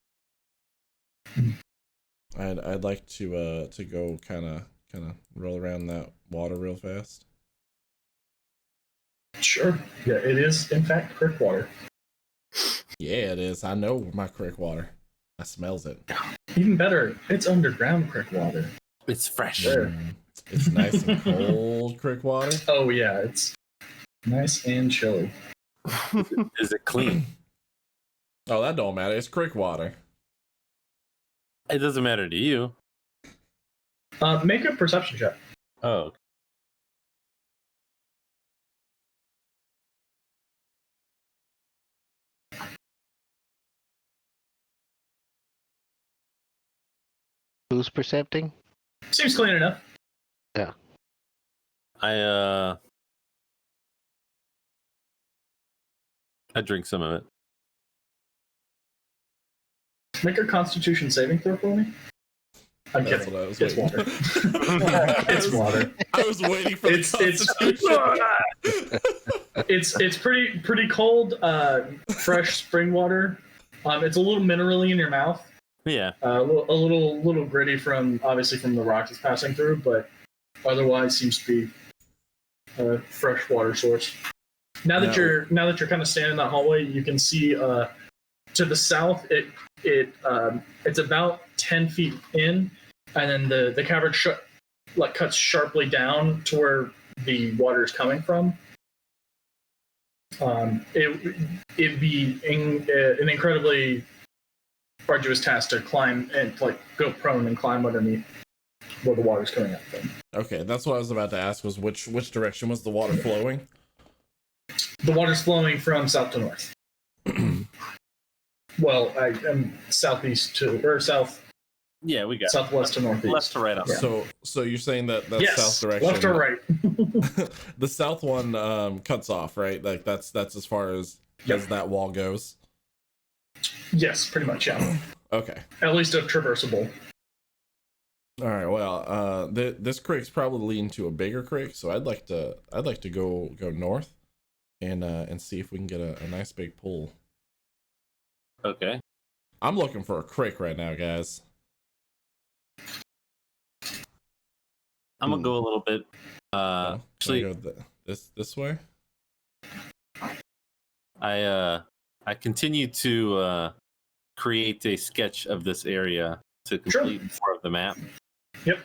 I'd like to go kind of roll around that water real fast. Sure. Yeah, it is, in fact, creek water. Yeah, it is. I know my creek water. I smells it. Even better, it's underground creek water. It's fresh. There. It's nice and cold creek water. Oh, yeah, it's nice and chilly. Is it clean? Oh, that don't matter. It's creek water. It doesn't matter to you. Make a perception check. Oh. Who's percepting? Seems clean enough. I drink some of it. Make a Constitution saving throw for me. I'm That's kidding. what I was It's waiting. water. It's water. I was waiting for It's the it's pretty cold, fresh spring water. It's a little minerally in your mouth. Yeah. A little gritty from obviously from the rock it's passing through, but otherwise seems to be a fresh water source. Now that you're kind of standing in that hallway, you can see to the south it's about 10 feet in, and then the cavern cuts sharply down to where the water is coming from. It'd be an incredibly arduous task to climb and go prone and climb underneath where the water's coming up from. Okay, that's what I was about to ask. Was which direction was the water flowing? The water's flowing from south to north. Well, I'm southeast to or south. Yeah, we got southwest to northeast. left to right on. So you're saying that Yes, south direction, left or right. the south one cuts off, right? Like that's as far as that wall goes. Yes, pretty much. Yeah. Okay. At least a traversable. All right. Well, this creek's probably leading to a bigger creek, so I'd like to go north, and see if we can get a nice big pool. Okay. I'm looking for a creek right now, guys. I'm gonna go a little bit. Actually, Can I go this way. I continue to create a sketch of this area to complete more of the map. Yep.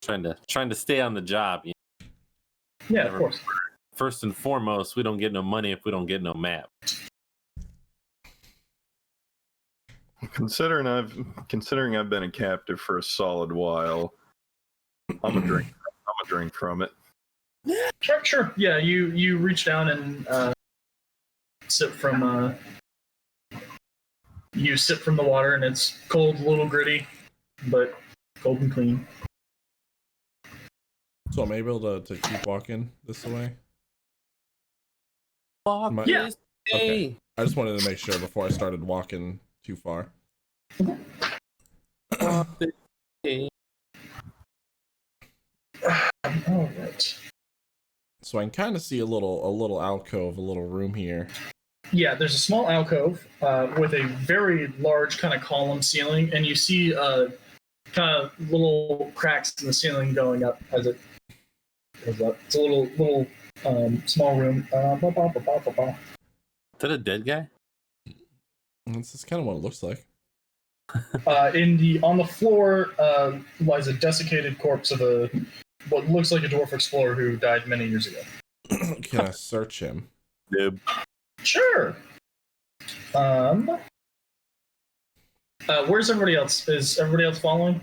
Trying to stay on the job. You know? Yeah, of course. First and foremost, we don't get no money if we don't get no map. Considering I've been a captive for a solid while, I'm a drink from it. Sure. Yeah, you reach down and sip from the water, and it's cold, a little gritty, but cold and clean. So I'm able to keep walking this way. Yeah. Okay. I just wanted to make sure before I started walking too far. All right. So I can kind of see a little alcove, a little room here. Yeah, there's a small alcove with a very large kind of column ceiling, and you see kind of little cracks in the ceiling going up as it goes up. It's a little small room. Is that a dead guy? This is kind of what it looks like. On the floor lies a desiccated corpse of what looks like a dwarf explorer who died many years ago. Can I search him? Nope. Sure. Where's everybody else? Is everybody else following?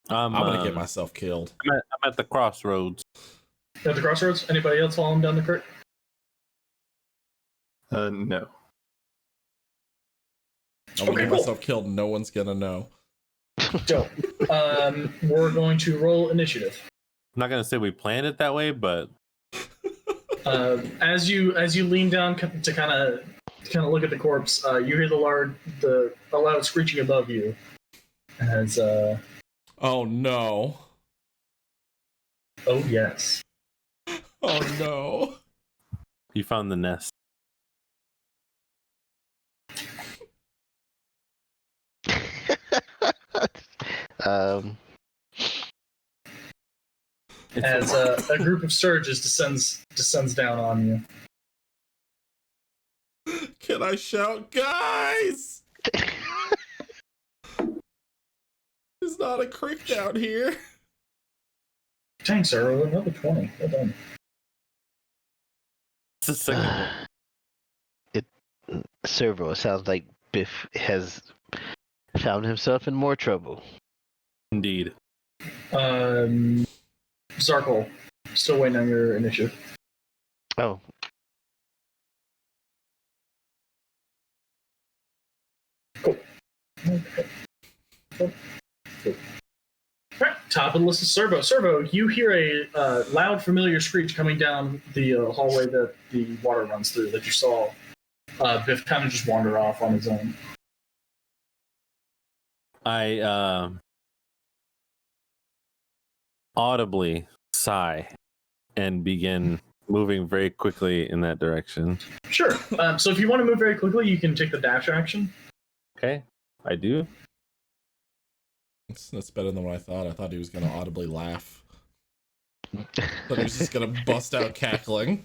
I'm gonna get myself killed. I'm at the crossroads. At the crossroads? Anybody else following down the creek? No. I'm gonna Okay, get cool. myself killed. No one's gonna know. Dope. We're going to roll initiative. I'm not gonna say we planned it that way, but As you lean down to kind of look at the corpse, you hear the loud screeching above you. As Oh no. oh yes. Oh no. you found the nest. um, As a group of sturges descends down on you. Can I shout, guys? There's not a creek down here. Dang, sir, another 20. Well done. It's the second one. Servo, it sounds like Biff has found himself in more trouble. Indeed. Zarkle, still waiting on your initiative. Oh, Cool. Okay. Cool. All right, top of the list is Servo. Servo, you hear a loud, familiar screech coming down the hallway that the water runs through that you saw Biff kind of just wander off on his own. I audibly sigh and begin moving very quickly in that direction. Sure. So if you want to move very quickly, you can take the dash action. Okay, I do. That's better than what I thought. I thought he was gonna audibly laugh. But he was just gonna bust out cackling.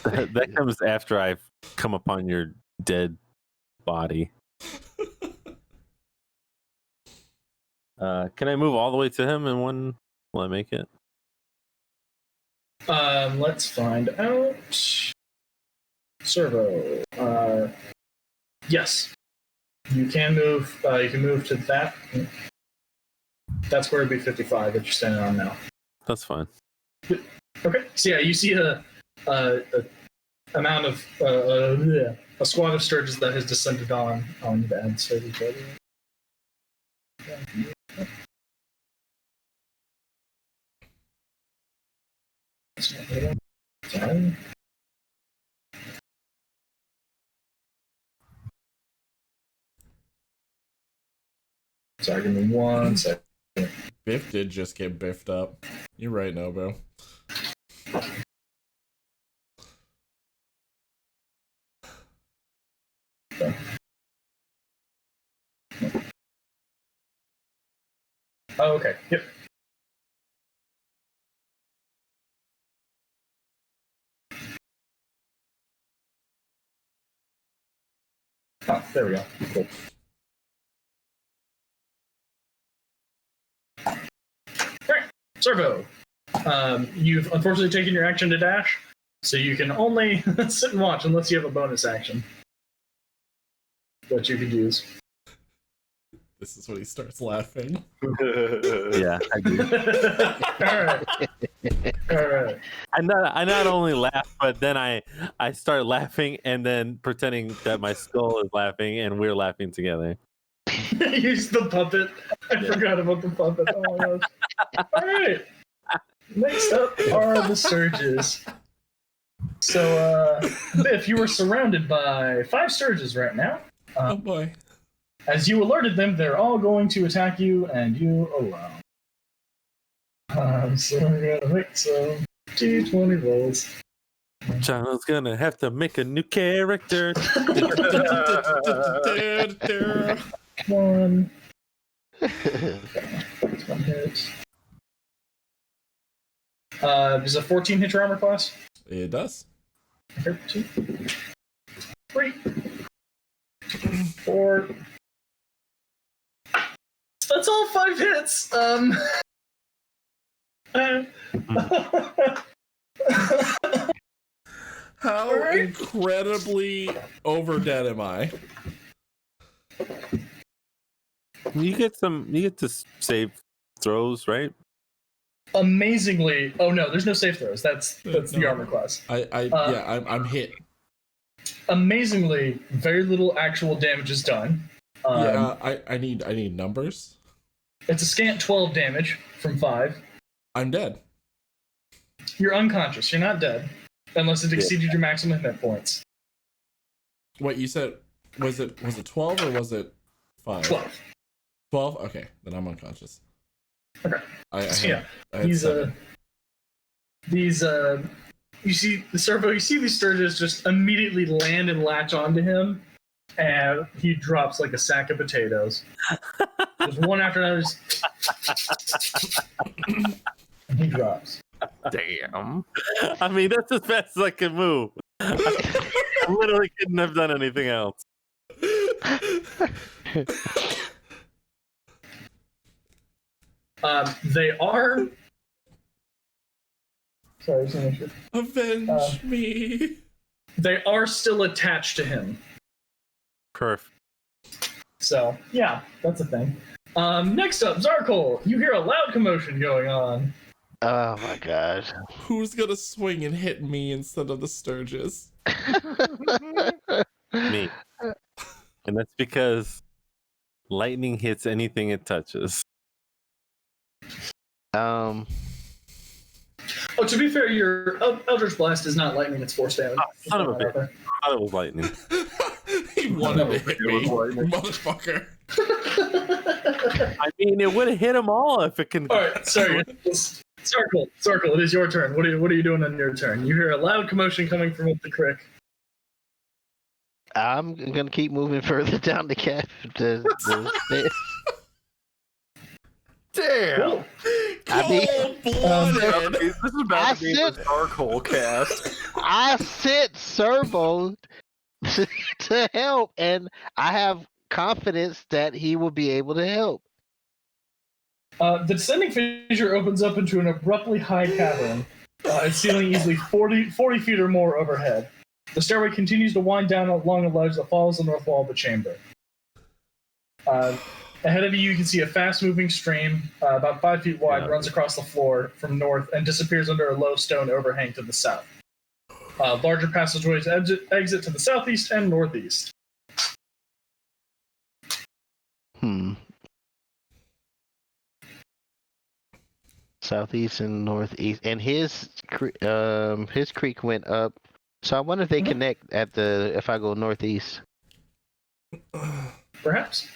That comes after I've come upon your dead body. Can I move all the way to him in one? Will I make it? Let's find out. Servo. Yes. You can move. You can move to that. That's where it'd be 55 that you're standing on now. That's fine. Okay. So yeah, you see a amount of a squad of sturges that has descended on the ends of each other. Sorry. Sorry, give me 1 second. Biff did just get biffed up. You're right, Nobo. Oh, okay. Yep. Oh, there we go. Cool. All right, Servo. You've unfortunately taken your action to dash, so you can only sit and watch unless you have a bonus action that you could use. This is when he starts laughing. Yeah, I do. All right. I not only laugh, but then I start laughing and then pretending that my skull is laughing and we're laughing together. Use the puppet. I forgot about the puppet. Oh my gosh. All right. Next up are the surges. So, Biff, you are surrounded by 5 surges right now. Oh boy. As you alerted them, they're all going to attack you and you alone. So we're gonna make some D20 rolls. John's gonna have to make a new character. 1. That's 1 hit. Does a 14 hit your armor class? It does. Okay, 2, 3, 4. That's all 5 hits. How Alright. incredibly over dead am I? You get to save throws, right? Amazingly, oh no, there's no save throws. That's the No. armor class. I'm hit. Amazingly, very little actual damage is done. I need numbers. It's a scant 12 damage from 5. I'm dead. You're unconscious. You're not dead, unless it exceeded your maximum hit points. What you said, was it 12 or was it 5? 12. 12? Okay, then I'm unconscious. Okay. I had These 7. you see the Servo. You see these Sturges just immediately land and latch onto him, and he drops like a sack of potatoes. There's one after another. And he drops. Damn. I mean, that's as fast as I can move. I literally couldn't have done anything else. They are. Sorry, just make sure. Avenge me. They are still attached to him. Perf. So yeah, that's a thing. Next up, Zarkol. You hear a loud commotion going on. Oh my god. Who's gonna swing and hit me instead of the Sturges? Me. And that's because lightning hits anything it touches. Oh, to be fair, your Eldritch Blast is not lightning; it's force damage. Oh, son of a bitch. I thought it was lightning. He wanted to hit me, It was lightning. motherfucker. I mean, it would have hit them all if it can. All right, sorry. Zarkol, it is your turn. What are you doing on your turn? You hear a loud commotion coming from up the creek. I'm gonna keep moving further down the cap. Damn. Cool. I mean- Cold-blooded. This is about I to be said- the dark hole cast. I sent Servo to help, and I have confidence that he will be able to help. The descending fissure opens up into an abruptly high cavern. Its ceiling easily 40 feet or more overhead. The stairway continues to wind down along a ledge that follows the north wall of the chamber. Ahead of you can see a fast-moving stream, about 5 feet wide, runs across the floor from north and disappears under a low stone overhang to the south. Larger passageways exit to the southeast and northeast. Southeast and northeast, and his creek went up. So I wonder if they connect at if I go northeast. Perhaps.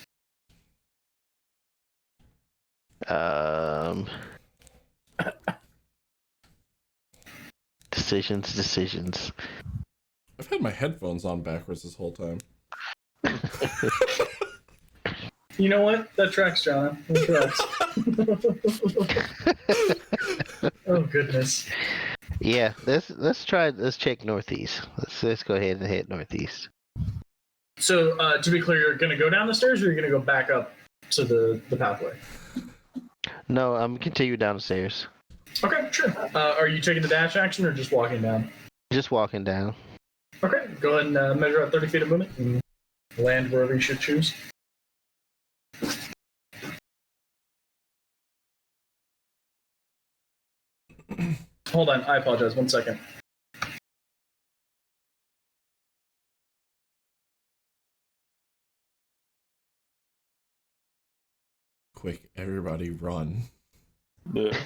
Decisions. I've had my headphones on backwards this whole time. You know what? That tracks, John. That tracks. Oh goodness. Yeah, let's check northeast. Let's go ahead and hit northeast. So to be clear, you're gonna go down the stairs, or you're gonna go back up to the pathway? No, I'm continue down the stairs. Okay, sure. Are you taking the dash action or just walking down? Just walking down. Okay, go ahead and measure out 30 feet a minute and land wherever you should choose. Hold on, I apologize. 1 second. Quick, everybody run. I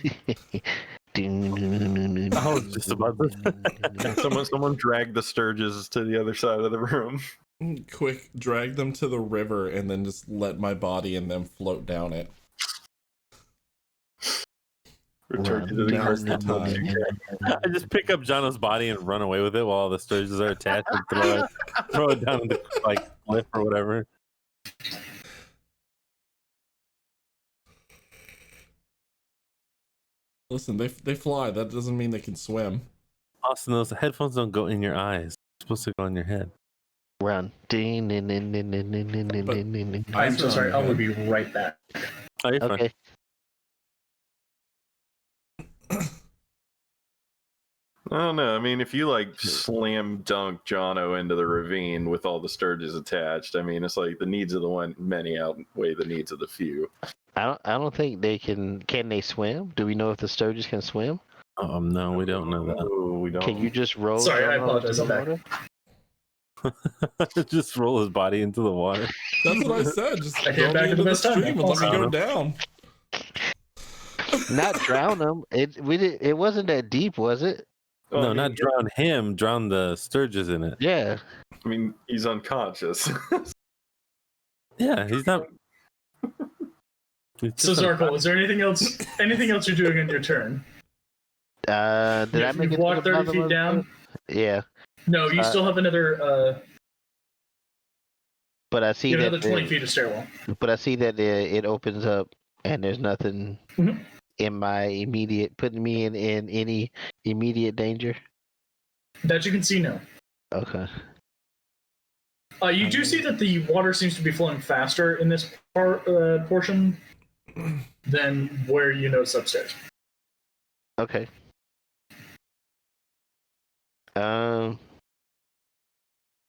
was just about to. Someone dragged the Sturges to the other side of the room. Quick, drag them to the river and then just let my body and them float down it. Return to the Now's the earth. time. I just pick up Jono's body and run away with it while the Sturges are attached and throw it down the cliff or whatever. Listen, they fly. That doesn't mean they can swim. Austin, those headphones don't go in your eyes. They're supposed to go in your head. Run. I'm I'm so sorry. I will be right back. Oh, you're fine. Okay. I don't know. I mean, if you like slam dunk Jono into the ravine with all the sturges attached, I mean, it's like the needs of the many outweigh the needs of the few. I don't think they can. Can they swim? Do we know if the Sturgis can swim? No, we don't know that. Oh, we don't. Can you just roll? Sorry, I Jono apologize, into the I'm back. water? Just roll his body into the water. That's what I said. Just I throw came back me at the into the best time. stream and let me go down. Not drown them. It wasn't that deep, was it? Oh, No, I mean, not drown him. Drown the Sturgis in it. Yeah. I mean, he's unconscious. Yeah, he's not. He's So just Zarkle, is there anything else? Anything else you're doing on your turn? Did I make You've it? walked 30 feet down. Yeah, No, you still have another. but I see You have that. another 20 feet of stairwell. But I see that it opens up, and there's nothing Mhm. in my immediate, putting me in any immediate danger. That you can see now. Okay. You do see that the water seems to be flowing faster in this portion than where you notice upstairs. Okay.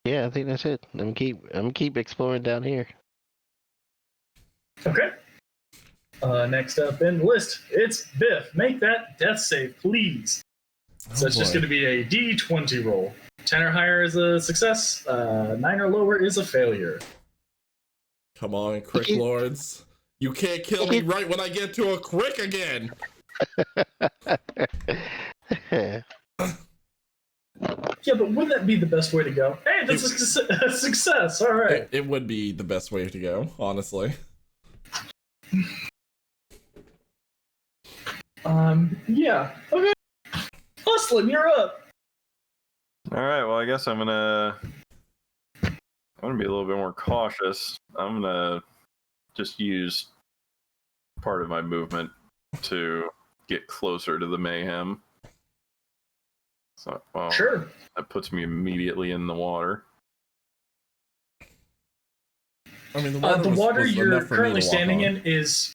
Yeah, I think that's it. I'm keep exploring down here. Okay. Next up in the list, it's Biff. Make that death save, please. So it's just going to be a D20 roll. 10 or higher is a success. 9 or lower is a failure. Come on, Crick Lords. You can't kill me right when I get to a Crick again. Yeah, but wouldn't that be the best way to go? Hey, that's a success. All right. It would be the best way to go, honestly. Yeah. Okay. Hustling, you're up. All right. Well, I guess I'm gonna be a little bit more cautious. I'm gonna just use part of my movement to get closer to the mayhem. So, well, Sure. that puts me immediately in the water. I mean, The water was you're enough for me currently to walk standing on. in is,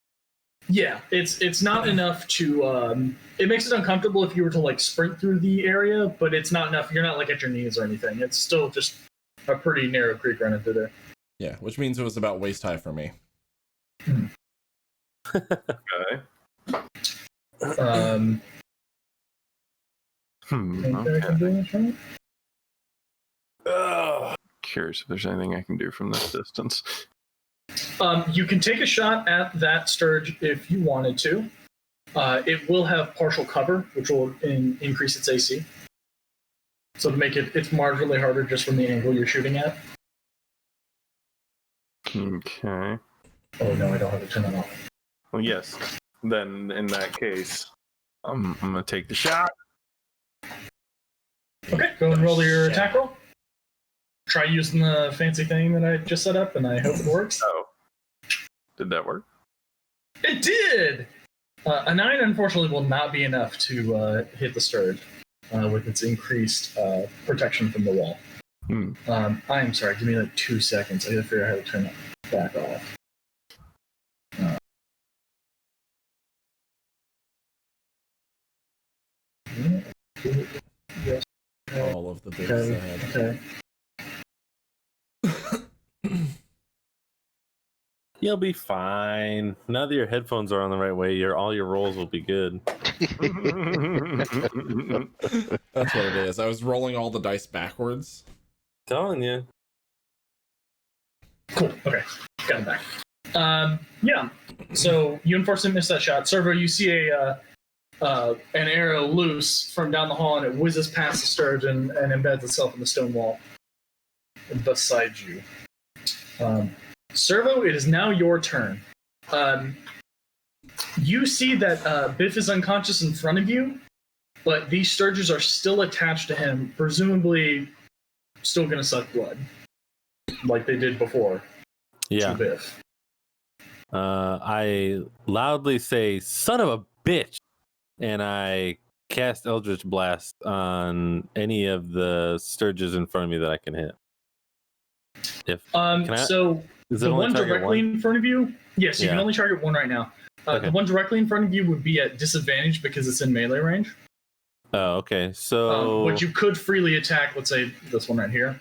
yeah, it's not enough to. It makes it uncomfortable if you were to like sprint through the area, but it's not enough. You're not like at your knees or anything. It's still just a pretty narrow creek running through there. Yeah, which means it was about waist high for me. Okay. Think I Okay. can do this right? Curious if there's anything I can do from this distance. You can take a shot at that Sturge if you wanted to. It will have partial cover, which will increase its AC. So to make it's marginally harder just from the angle you're shooting at. Okay. Oh no, I don't have to turn it off. Well, yes. Then in that case, I'm gonna take the shot. Okay, go and roll your attack roll. Try using the fancy thing that I just set up, and I hope it works. Oh, did that work? It did! A 9, unfortunately, will not be enough to hit the Sturge with its increased protection from the wall. I'm sorry, give me like 2 seconds. I gotta figure out how to turn it back off. All of the big Okay, sad. okay. You'll be fine. Now that your headphones are on the right way, all your rolls will be good. That's what it is. I was rolling all the dice backwards. Telling you. Cool, okay. Got it back. Yeah, so you unfortunately missed that shot. Servo, you see an arrow loose from down the hall, and it whizzes past the Sturge and embeds itself in the stone wall beside you. Servo, it is now your turn. You see that Biff is unconscious in front of you, but these Sturges are still attached to him, presumably still going to suck blood, like they did before Yeah. to Biff. I loudly say, "Son of a bitch!" and I cast Eldritch Blast on any of the Sturges in front of me that I can hit. So Is it the only one target directly in front of you, yes, you can Yeah. only target one right now. Okay. The one directly in front of you would be at disadvantage because it's in melee range. Oh, okay. So But you could freely attack, let's say this one right here.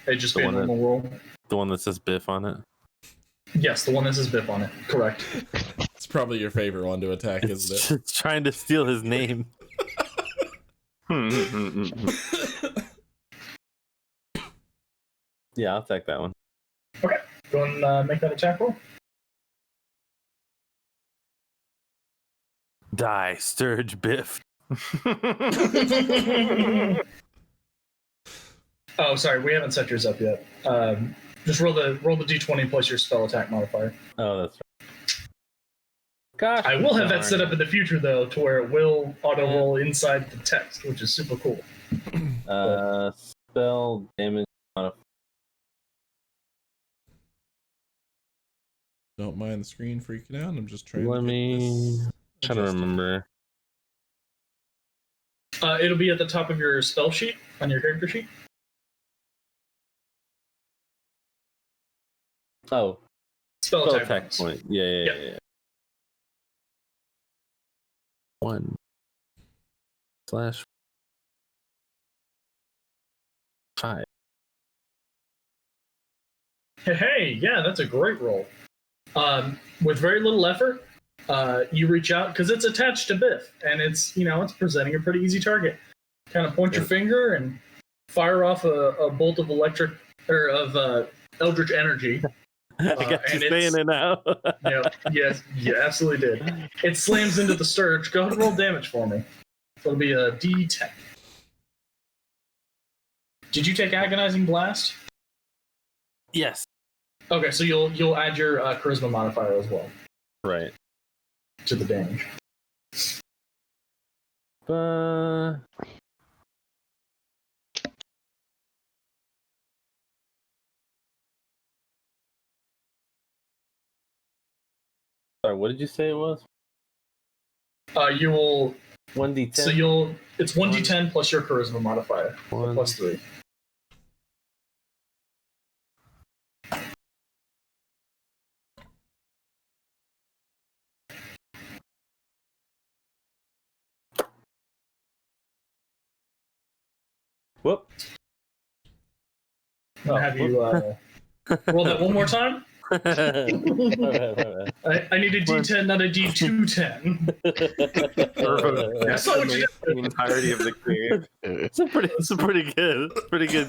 It'd just The be a one that- normal roll. the one that says Biff on it. Yes, the one that says Biff on it. Correct. It's probably your favorite one to attack, isn't it? It's trying to steal his name. Yeah, I'll take that one. Go and make that attack roll. Die, Sturge Biff. Oh, sorry, we haven't set yours up yet. Just roll the d20 plus your spell attack modifier. Oh, that's right. Gosh, I will have that darn. set up in the future though, to where it will auto roll inside the text, which is super cool. Spell damage modifier. Don't mind the screen freaking out. I'm just trying Let to get me this trying to adjusted. remember. It'll be at the top of your spell sheet on your character sheet. Oh, Spell spell attack attack bonus. point. Yeah. Yep. 1 / 5. Hey, yeah, that's a great roll. With very little effort, you reach out because it's attached to Biff, and it's presenting a pretty easy target. Kind of point your finger and fire off a bolt of electric or of eldritch energy. I got you and saying it now. Yep. Yes, you absolutely did. It slams into the Sturge. Go ahead and roll damage for me. So it'll be a D10. Did you take Agonizing Blast? Yes. Okay, so you'll add your charisma modifier as well Right. to the damage. Sorry, what did you say it was? You will. 1d10. So it's 1d10 plus your charisma modifier, One. plus 3. Whoop. I'm gonna have you roll that one more time. My bad. I need a D10, not a D210. That's not what you did. The entirety of the game. It's a pretty good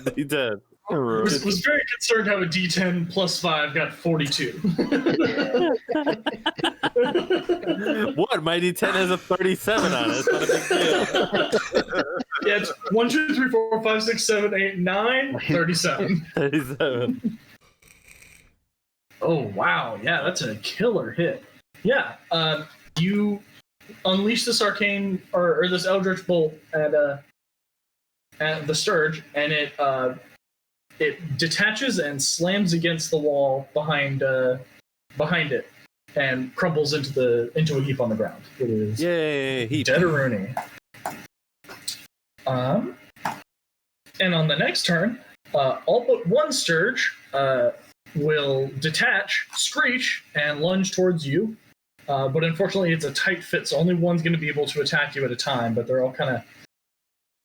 D10. Was very concerned how a D10 plus 5 got 42. What? My D10 has a 37 on it. It's not a big deal. Yeah, it's 1, 2, 3, 4, 5, 6, 7, 8, 9, 37. 37. Oh wow, yeah, that's a killer hit. Yeah, you unleash this arcane or this eldritch bolt at the Sturge, and it detaches and slams against the wall behind it, and crumbles into a heap on the ground. It is Yay! Heat. dead-a-rooney. And on the next turn, all but one Sturge will detach, screech, and lunge towards you. But unfortunately, it's a tight fit, so only one's going to be able to attack you at a time. But they're all kind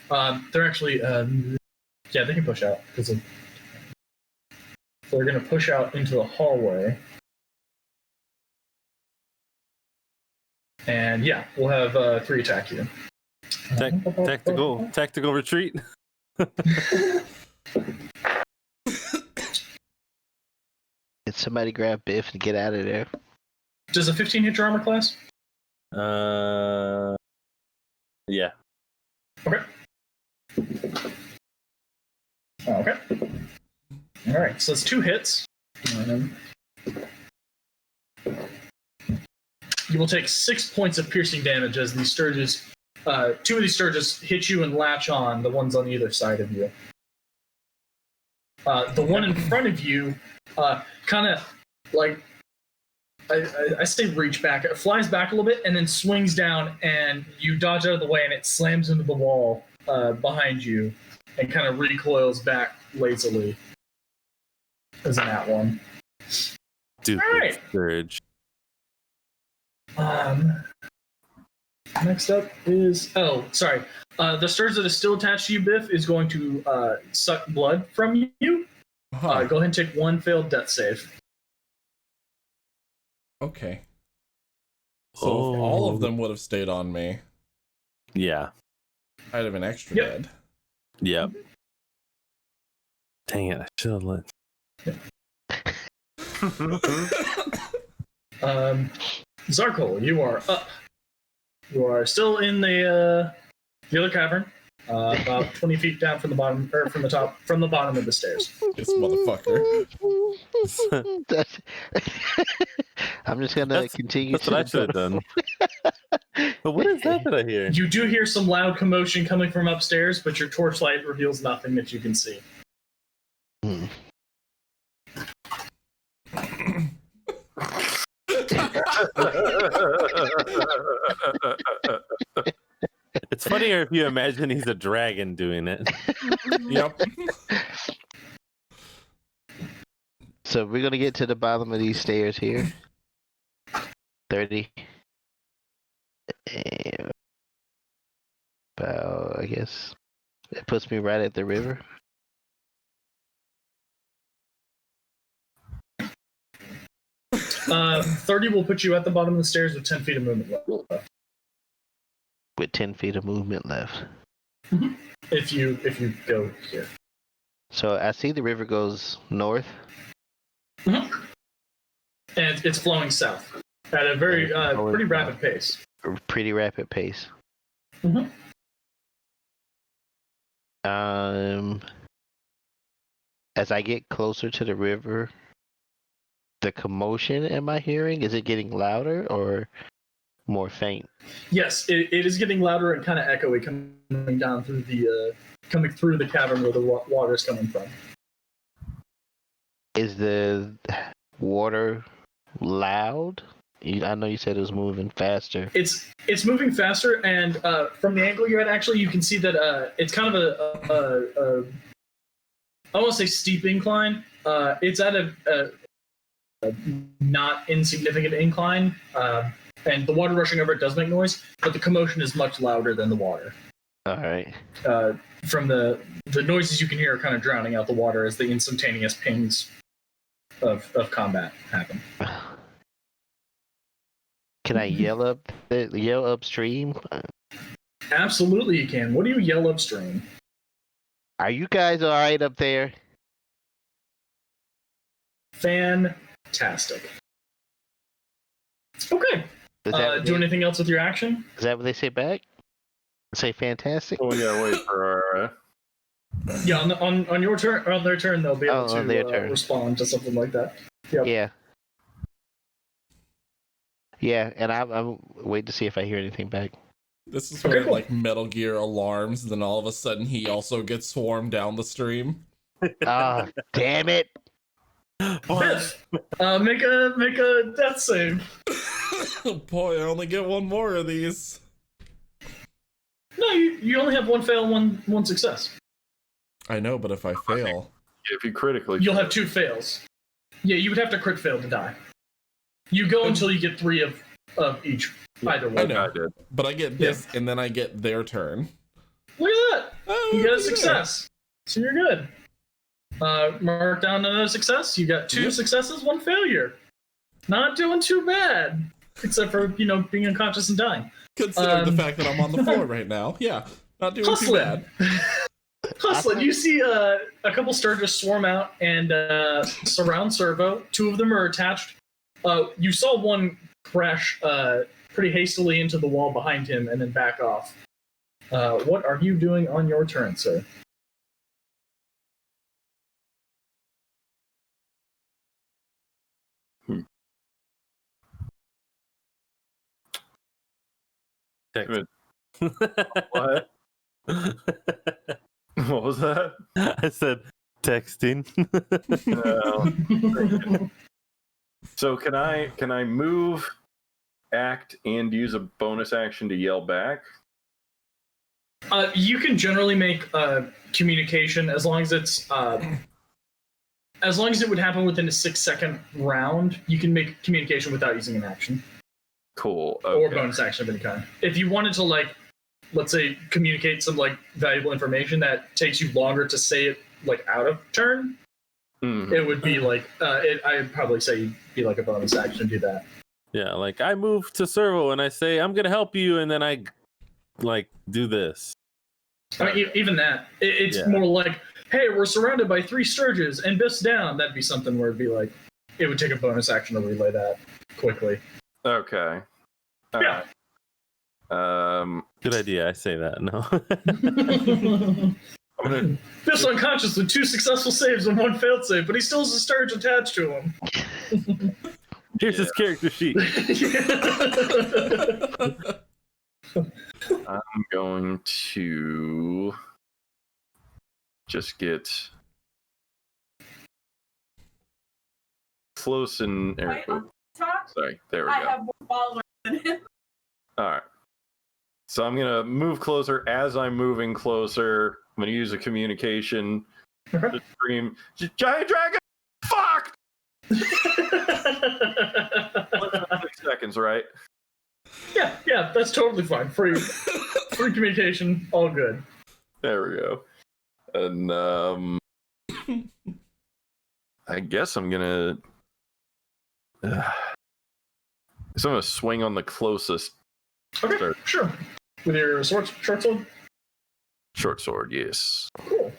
of, they're actually, yeah, they can push out because they're going to push out into the hallway. And yeah, we'll have 3 attack you. Tactical retreat. Did somebody grab Biff and get out of there? Does a 15 hit your armor class? Yeah. Okay. Okay. All right. So it's 2 hits. You will take 6 points of piercing damage as these Sturges, 2 of these Sturges hit you and latch on. The ones on either side of you. The one in front of you, kind of like I say reach back. It flies back a little bit and then swings down, and you dodge out of the way, and it slams into the wall behind you, and kind of recoils back lazily. Isn't that one? Stupid Alright. Scourge. Next up is the Scourge that is still attached to you, Biff, is going to suck blood from you. Go ahead and take one failed death save. Okay. So if all of them would have stayed on me, Yeah. I'd have been extra Yep. dead. Yep. Dang it! I should have let. Zarkol, you are up. You are still in the other cavern, about 20 feet down from the bottom, or from the bottom of the stairs. This motherfucker. I'm just gonna continue. That's what I should have done. But what is that I hear? You do hear some loud commotion coming from upstairs, but your torchlight reveals nothing that you can see. Hmm. It's funnier if you imagine he's a dragon doing it. Yep. So we're gonna get to the bottom of these stairs here. 30. And about, I guess, it puts me right at the river. Uh, 30 will put you at the bottom of the stairs with 10 feet of movement left. With 10 feet of movement left. If you go here. So I see the river goes north. And it's flowing south at a very pretty rapid pace. Pretty rapid pace. Mhm. As I get closer to the river, the commotion am I hearing? Is it getting louder or more faint? Yes, it is getting louder and kind of echoey coming down through coming through the cavern where the water is coming from. Is the water loud? I know you said it was moving faster. It's moving faster, and from the angle you're at, actually, you can see that it's kind of I won't say steep incline. It's at a not insignificant incline, and the water rushing over it does make noise, but the commotion is much louder than the water. All right. From the noises you can hear are kind of drowning out the water as the instantaneous pings of combat happen. Can I yell upstream? Absolutely, you can. What do you yell upstream? Are you guys all right up there? Fantastic. Okay. Do anything else with your action? Is that what they say back? Say fantastic? Oh, we gotta wait for our. Yeah, on your turn, on their turn, they'll be able on their turn. respond to something like that. Yep. Yeah. Yeah, and I'm waiting to see if I hear anything back. This is where like Metal Gear alarms, then all of a sudden he also gets swarmed down the stream. Ah, damn it! Biff, make a death save. Boy, I only get one more of these. No, you only have one fail, one success. I know, but if I fail, If you critically, You'll have two fails. Yeah, you would have to crit fail to die. You go until you get 3 of each. Either I one. know, but I get this, and then I get their turn. Look at that! You get a success, so you're good. Mark down another success. You got 2 successes, 1 failure. Not doing too bad, except for being unconscious and dying. Considering the fact that I'm on the floor right now, yeah, not doing too bad. Hustling, you see a couple Sturgis swarm out and surround Servo. 2 of them are attached. You saw one crash pretty hastily into the wall behind him and then back off. What are you doing on your turn, sir? Good. What? What was that? I said texting. No. So can I move, act, and use a bonus action to yell back? You can generally make communication as long as it's as long as it would happen within a 6-second round. You can make communication without using an action Cool. or Okay. bonus action of any kind. If you wanted to, like, let's say, communicate some like valuable information that takes you longer to say it like out of turn, Mhm. it would be like I'd probably say you'd be like a bonus action to do that. Yeah, like I move to Servo and I say I'm gonna help you, and then I like do this. I mean, even that, it's Yeah. more like, hey, we're surrounded by 3 Sturges and Biff's down. That'd be something where it'd be like, it would take a bonus action to relay that quickly. Okay. Yeah. Good idea. I say that. No. I'm gonna. Biff's unconscious with 2 successful saves and 1 failed save, but he still has a Sturge attached to him. Here's his character sheet. I'm going to just get close and. Sorry, there we I go. have more followers than him. All right. So I'm gonna move closer. As I'm moving closer, I'm gonna use a communication to scream, "Giant dragon! Fuck!" 6 seconds, right? yeah, that's totally fine. Free communication, all good. There we go. And I guess I'm gonna. So I'm gonna swing on the closest Okay, Sure. sure. With your short sword? short sword. Yes. Cool.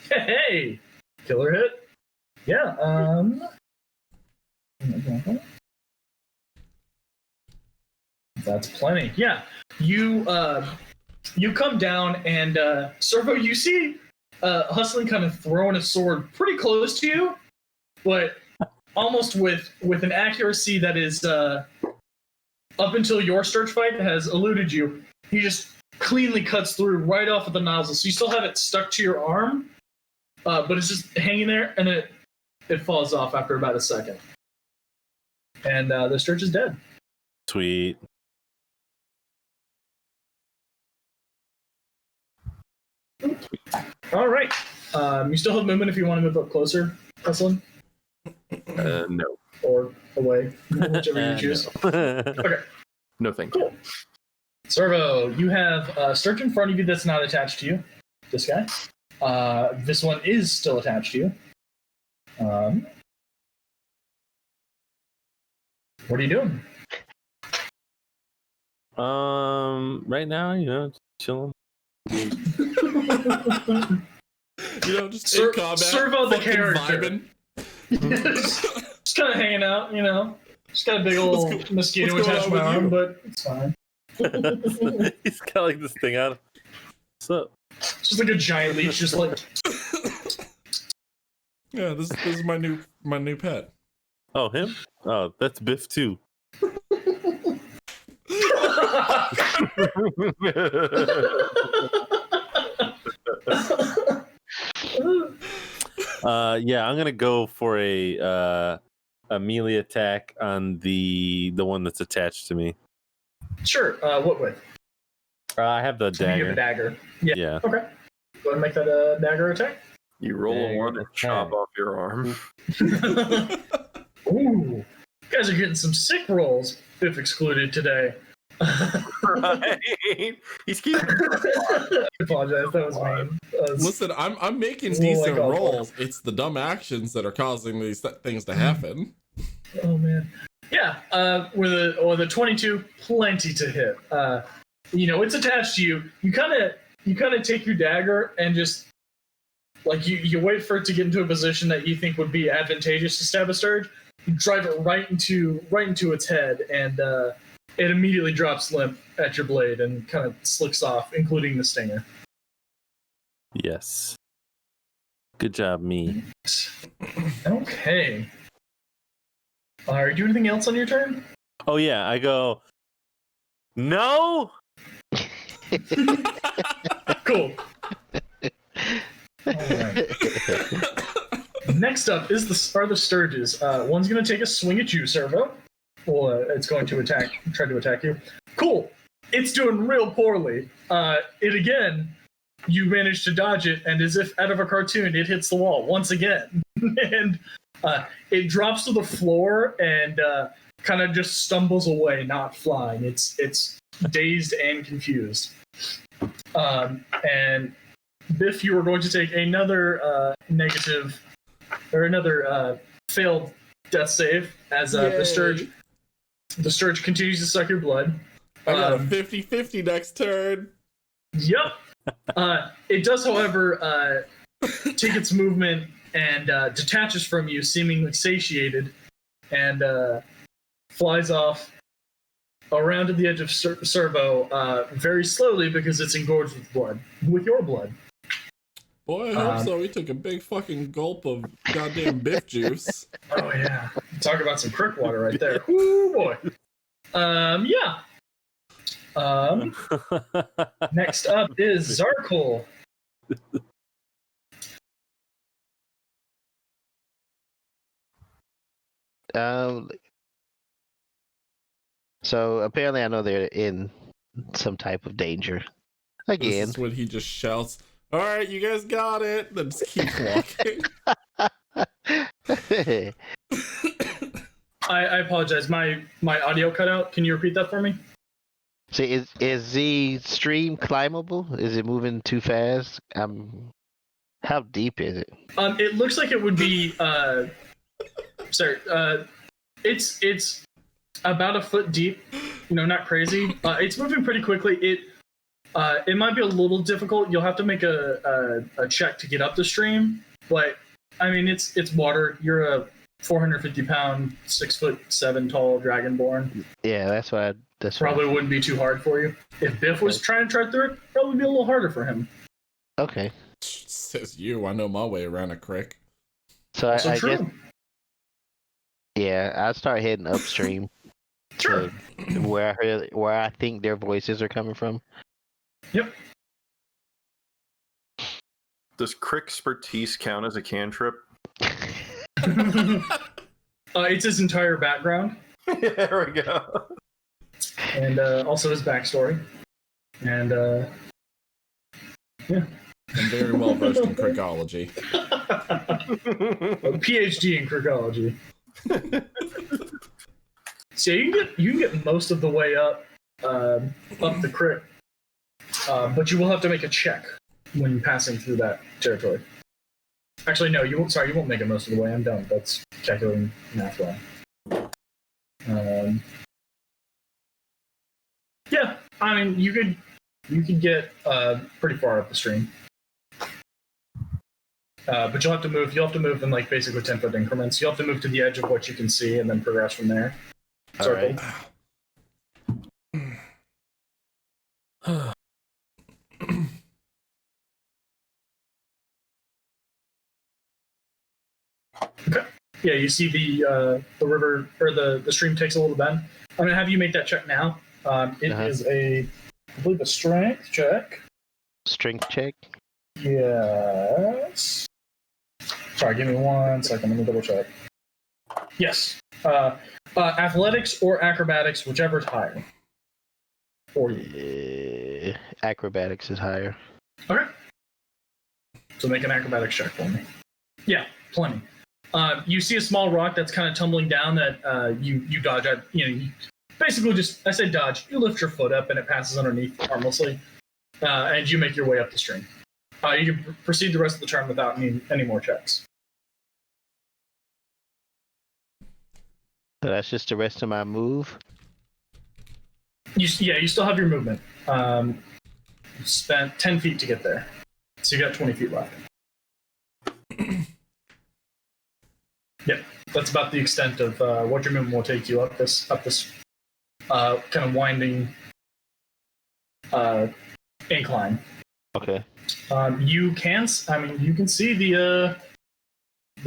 Hey! Killer hit. Yeah, that's plenty. Yeah. You come down and Servo, you see Hustling kind of throwing a sword pretty close to you, but almost with an accuracy that is up until your Sturge fight has eluded you. He just cleanly cuts through right off of the nozzle. So you still have it stuck to your arm, but it's just hanging there, and then it falls off after about a second. And the Sturge is dead. Sweet. All right. You still have movement if you want to move up closer, Hustling, No. or away, whichever you choose. Okay. No, thank you. Cool. Servo, you have a Sturge in front of you that's not attached to you. This guy. This one is still attached to you. What are you doing? Right now, just chilling. Just in combat, Servo the fucking character. vibing. Just kind of hanging out, Just got a big old mosquito what's going attached to on my with arm, you? but it's fine. He's got like this thing out. What's up? Just like a giant leech, just like. Yeah, this is my new pet. Oh, him? Oh, that's Biff too. Yeah, I'm gonna go for a melee attack on the one that's attached to me. Sure. What with? I have the You have a dagger. dagger. Yeah. Yeah. Okay. Go ahead and make that a dagger attack. You roll a Dang, one and chop okay. off your arm. Ooh. You guys are getting some sick rolls, if excluded today. Right? He's keeping. I apologize. That was mean. Listen, I'm making It's a little decent like rolls. It's the dumb actions that are causing these things to happen. Oh man. Yeah. With a 22, plenty to hit. It's attached to you. You kind of take your dagger and just like you wait for it to get into a position that you think would be advantageous to stab a Sturge. You drive it right into its head, and it immediately drops limp at your blade and kind of slicks off, including the stinger. Yes. Good job, me. Okay. Are you doing anything else on your turn? Oh yeah, I go. No. Cool. next up is the Sturges. One's going to take a swing at you, Servo. Well, it's going to try to attack you. Cool. It's doing real poorly. It again, you manage to dodge it, and as if out of a cartoon, it hits the wall once again. And it drops to the floor and kind of just stumbles away, not flying. It's dazed and confused. And Biff, you are going to take another negative or another failed death save as the Sturge continues to suck your blood. I got a 50-50 next turn. Yep. It does, however, take its movement and detaches from you, seemingly satiated, and flies off around to the edge of Servo very slowly because it's engorged with your blood. Boy, I hope so. He took a big fucking gulp of goddamn Biff juice. Oh, yeah. Talk about some crick water right there. Ooh, boy. Yeah. Next up is Zarkul. So apparently I know they're in some type of danger. Again. This is when he just shouts, "All right, you guys got it." Then just keeps walking. I apologize. My audio cut out. Can you repeat that for me? So is the stream climbable? Is it moving too fast? How deep is it? It looks like it would be. Sorry. It's about a foot deep. You know, not crazy. It's moving pretty quickly. It might be a little difficult. You'll have to make a check to get up the stream. But I mean, it's water. You're a 450-pound, 6'7" tall dragonborn. Yeah, that's probably wouldn't be too hard for you. If Biff was trying to try through it, probably be a little harder for him. Okay. Says you. I know my way around a crick. So I guess. Yeah, I'll start heading upstream. Sure. To where I think their voices are coming from. Yep. Does crick expertise count as a cantrip? It's his entire background. There we go. And also his backstory. And yeah. I'm very well versed in crickology. A PhD in crickology. So you can get most of the way up the crick, but you will have to make a check when passing through that territory. Actually, no, you won't. Sorry, you won't make it most of the way. I'm done. That's calculating math wrong. Yeah, I mean, you could get pretty far up the stream, but you'll have to move. You'll have to move in like basically 10-foot increments. You'll have to move to the edge of what you can see, and then progress from there. All right. Okay. Yeah, you see the river or the stream takes a little bend. I'm gonna have you make that check now. It is I believe a strength check. Strength check. Yes. Sorry, give me 1 second. Let me double check. Yes. Athletics or acrobatics, whichever's higher. For you. Acrobatics is higher. Okay. So make an acrobatics check for me. Yeah, plenty. You see a small rock that's kind of tumbling down that you dodge at. You basically just, I say dodge, you lift your foot up and it passes underneath harmlessly, and you make your way up the stream. You can proceed the rest of the turn without any more checks. So that's just the rest of my move? You still have your movement. You spent 10 feet to get there, so you got 20 feet left. Yeah, that's about the extent of what your movement will take you up this kind of winding incline. Okay. You can see the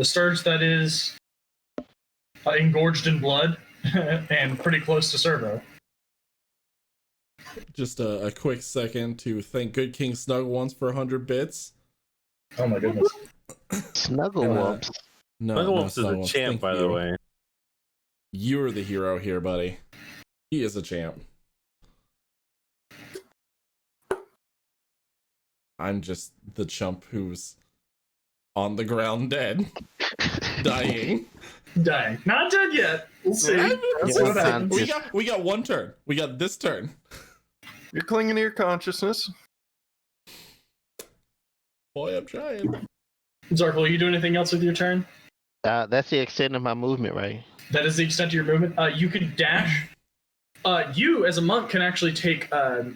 Sturge that is engorged in blood and pretty close to Servo. Just a quick second to thank Good King Snuggle once for 100 bits. Oh my goodness. Snuggle Wumps. No, Snugglewump's is a Snugglewumps, champ, thank by the you. way. You're the hero here, buddy. He is a champ. I'm just the chump who's on the ground dead, dying. Dying. Not dead yet. We'll see. Yeah, Let's see what happens. We got one turn. We got this turn. You're clinging to your consciousness. Boy, I'm trying. Zarkle, you do anything else with your turn? That's the extent of my movement, right? That is the extent of your movement. You can dash. You, as a monk, can actually take.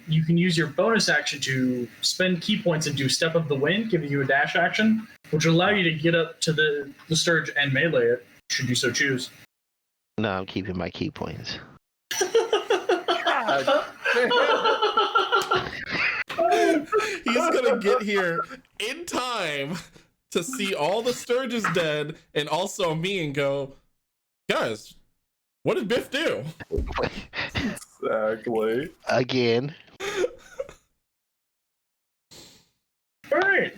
You can use your bonus action to spend key points and do Step of the Wind, giving you a dash action, which will allow you to get up to the Sturge and melee it, should you so choose. No, I'm keeping my key points. He's gonna get here in time to see all the Sturges dead and also me and go, guys, what did Biff do? Exactly. Again. All right.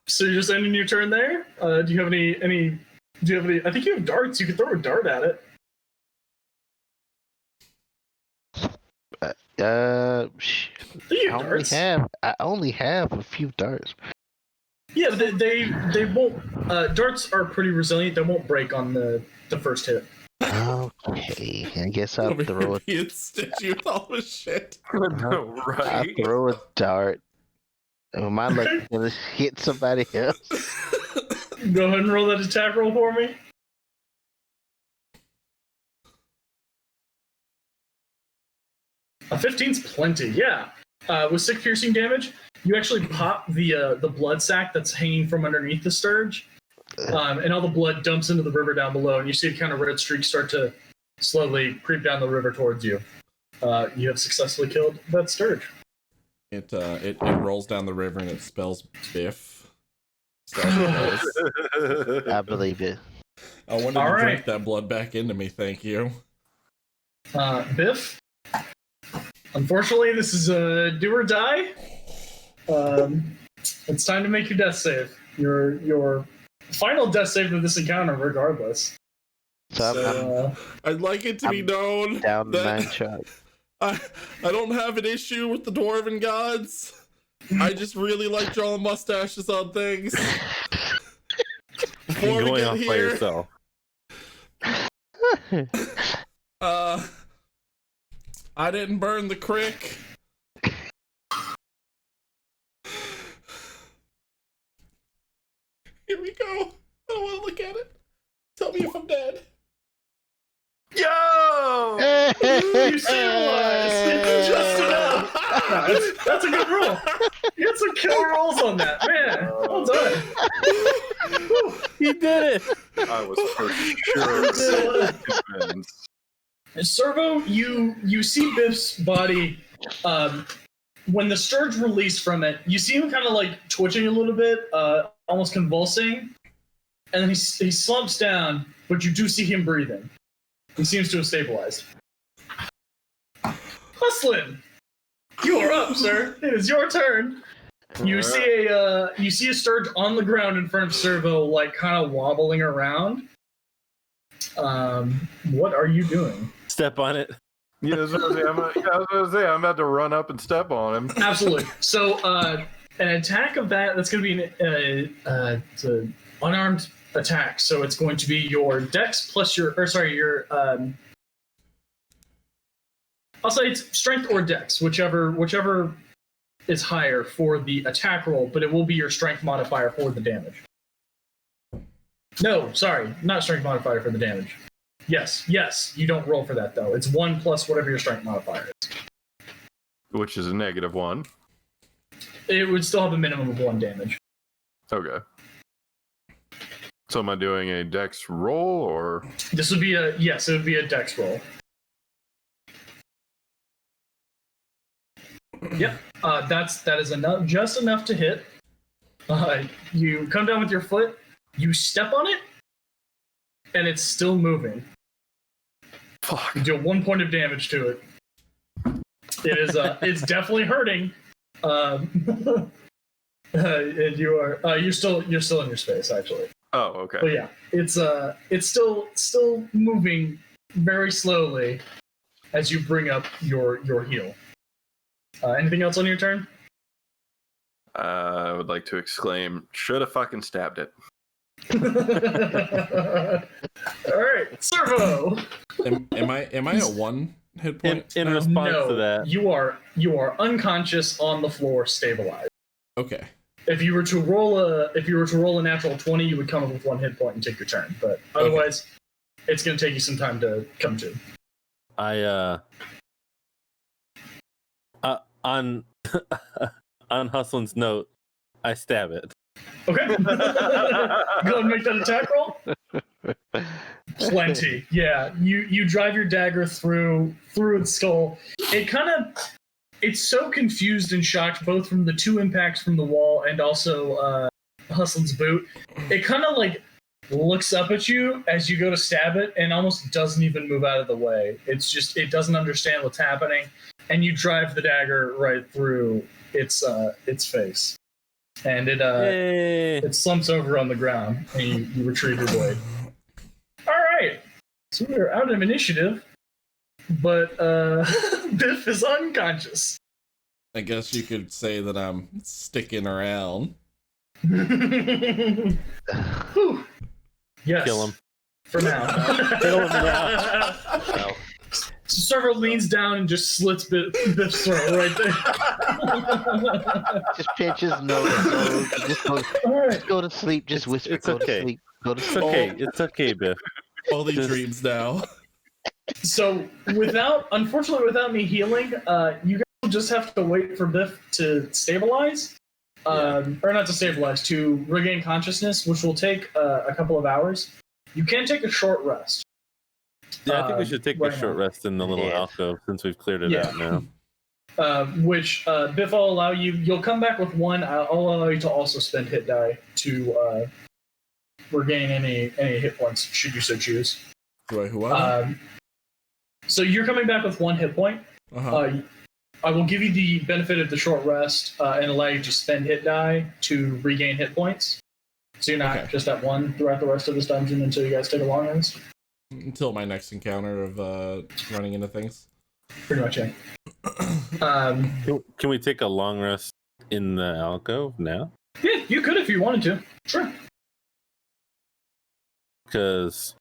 So you're just ending your turn there. Do you have any? Do you have any? I think you have darts. You could throw a dart at it. I You have darts. only have a few darts. Yeah, they won't. Darts are pretty resilient. They won't break on the first hit. Okay, I guess I'll Over throw here a, being stitchy with all this shit. No, I'll right? throw a dart. Am I lucky gonna hit somebody else? Go ahead and roll that attack roll for me. A 15's plenty, yeah. With 6 piercing damage, you actually pop the blood sac that's hanging from underneath the Sturge, and all the blood dumps into the river down below, and you see a kind of red streak start to slowly creep down the river towards you. You have successfully killed that Sturge. It rolls down the river and it spells Biff. I believe it. I wanted All to right. drink that blood back into me, thank you. Biff, unfortunately, this is a do or die. It's time to make your death save. Your final death save of this encounter, regardless. So, I'd like it to be I'm known I'm down to that 9 shots. I don't have an issue with the Dwarven gods. I just really like drawing mustaches on things. Before we Going get off by here, yourself. I didn't burn the crick. Here we go. I don't want to look at it. Tell me if I'm dead. Yo! You stabilized just enough. That's a good roll. You got some killer rolls on that, man. Well done. He did it. I was for sure convinced. Servo, you see Biff's body. When the Sturge released from it, you see him kind of like twitching a little bit, almost convulsing, and then he slumps down. But you do see him breathing. He seems to have stabilized. Huslin, you are up, sir. It is your turn. You see a Sturge on the ground in front of Servo, like kind of wobbling around. What are you doing? Step on it. Yeah, I was gonna say, I'm about to run up and step on him. Absolutely. So, an attack of that's going to be it's an unarmed attack. So it's going to be your Dex plus your I'll say it's Strength or Dex, whichever is higher for the attack roll, but it will be your Strength modifier for the damage. No, sorry, not Strength modifier for the damage. Yes, you don't roll for that though. It's 1 plus whatever your Strength modifier is. Which is a -1. It would still have a minimum of 1 damage. Okay. So am I doing a dex roll or? This would be it would be a Dex roll. Yep, that is enough, just enough to hit. You come down with your foot, you step on it, and it's still moving. Fuck. You do 1 point of damage to it. It is it's definitely hurting. And you're still in your space actually. Oh, okay. But yeah, it's still moving very slowly as you bring up your heal. Anything else on your turn? I would like to exclaim, should have fucking stabbed it. All right, Servo. Am I at 1 hit point? In now? response No, to that, you are unconscious on the floor, stabilized. Okay. If you were to roll a natural 20, you would come up with 1 hit point and take your turn. But otherwise, it's going to take you some time to come to. on on Hustlin's note, I stab it. Okay. Go ahead and make that attack roll. Plenty. Yeah. You drive your dagger through its skull. It's so confused and shocked both from the 2 impacts from the wall and also Hustlin's boot. It kind of like looks up at you as you go to stab it and almost doesn't even move out of the way. It's just it doesn't understand what's happening, and you drive the dagger right through its face, and it slumps over on the ground, and you retrieve your blade. All right, so we're out of initiative, but Biff is unconscious. I guess you could say that I'm sticking around. Whew. Yes. Kill him. For now. Kill him now. So Servo leans down and just slits Biff's throat right there. Just pinch his nose. Just go to sleep. Just whisper. It's go okay. to sleep. Go to It's sleep. okay. It's okay, Biff. Only dreams now. So unfortunately, without me healing, you guys will just have to wait for Biff to stabilize. Or not to stabilize, to regain consciousness, which will take a couple of hours. You can take a short rest. Yeah, I think we should take right a short now. rest in the little alcove since we've cleared it Yeah. out now. Which Biff will allow you. You'll come back with 1. I'll allow you to also spend hit die to regain any hit points should you so choose. Do I who I? So you're coming back with 1 hit point. I will give you the benefit of the short rest and allow you to spend hit die to regain hit points. So you're not just at 1 throughout the rest of this dungeon until you guys take a long rest. Until my next encounter of running into things. Pretty much, yeah. Can we take a long rest in the alcove now? Yeah, you could if you wanted to. Sure. Because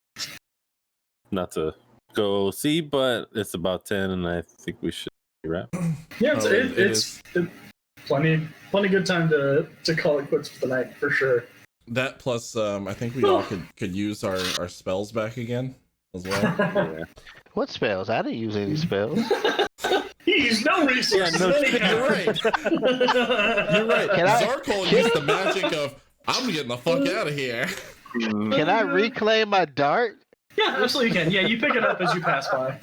not to go see, but it's about 10, and I think we should wrap. Yeah, it's plenty good time to call it quits for the night for sure. That plus, I think we all could use our spells back again as well. Yeah. What spells? I didn't use any spells. He used no resources. Yeah, no of any shit, kind. You're right. You're right. Zarkol used the magic of I'm getting the fuck out of here. Can I reclaim my dart? Yeah, absolutely you can. Yeah, you pick it up as you pass by.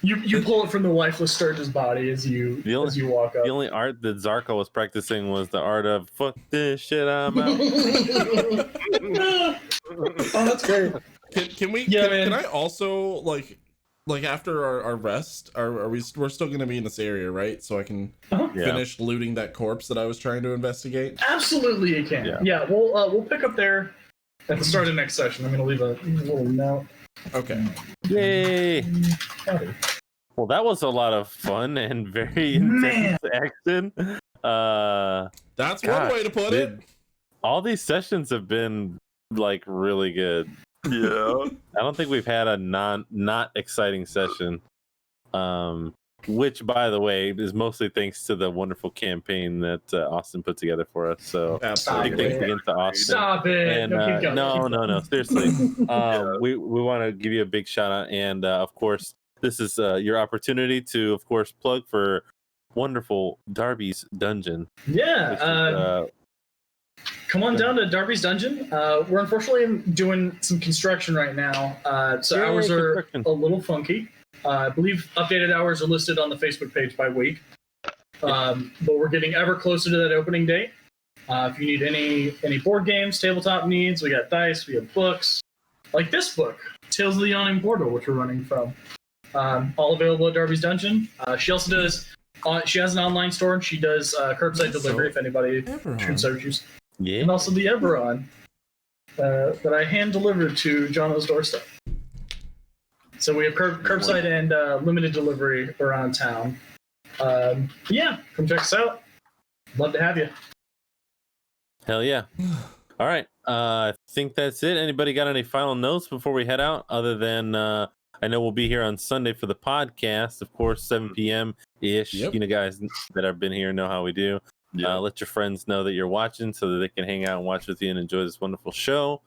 You pull it from the lifeless Sturge's body as you walk up. The only art that Zarko was practicing was the art of fuck this shit, I'm out. Oh, that's great. Can we? Yeah, can man. I also like after our rest? We're still gonna be in this area, right? So I can Uh-huh. Yeah. finish looting that corpse that I was trying to investigate. Absolutely, you can. Yeah, we'll pick up there at the start of the next session. I'm gonna leave a little note. Okay. Yay! Howdy. Well, that was a lot of fun and very intense action. That's one Gosh, way to put it. All these sessions have been like really good. Yeah. I don't think we've had a not exciting session. Which, by the way, is mostly thanks to the wonderful campaign that Austin put together for us. So Absolutely. big thanks again to Austin. Stop it! And keep going. no, seriously. We want to give you a big shout out, and of course, this is your opportunity to, of course, plug for wonderful Darby's Dungeon. Yeah. Which is, Come on down to Darby's Dungeon. We're unfortunately doing some construction right now, so Yay, hours are construction. a little funky. I believe updated hours are listed on the Facebook page by week, but we're getting ever closer to that opening date. If you need any board games, tabletop needs, we got dice, we have books, like this book, Tales of the Yawning Portal, which we're running from. All available at Darby's Dungeon. She also does She has an online store and she does curbside delivery if anybody should so choose. Yeah. And also the Eberron that I hand delivered to Jono's doorstep. So we have curbside and limited delivery around town. Yeah, come check us out. Love to have you. Hell yeah. All right. I think that's it. Anybody got any final notes before we head out? Other than I know we'll be here on Sunday for the podcast, of course, 7 p.m. ish. Yep. You know, guys that have been here know how we do. Let your friends know that you're watching so that they can hang out and watch with you and enjoy this wonderful show.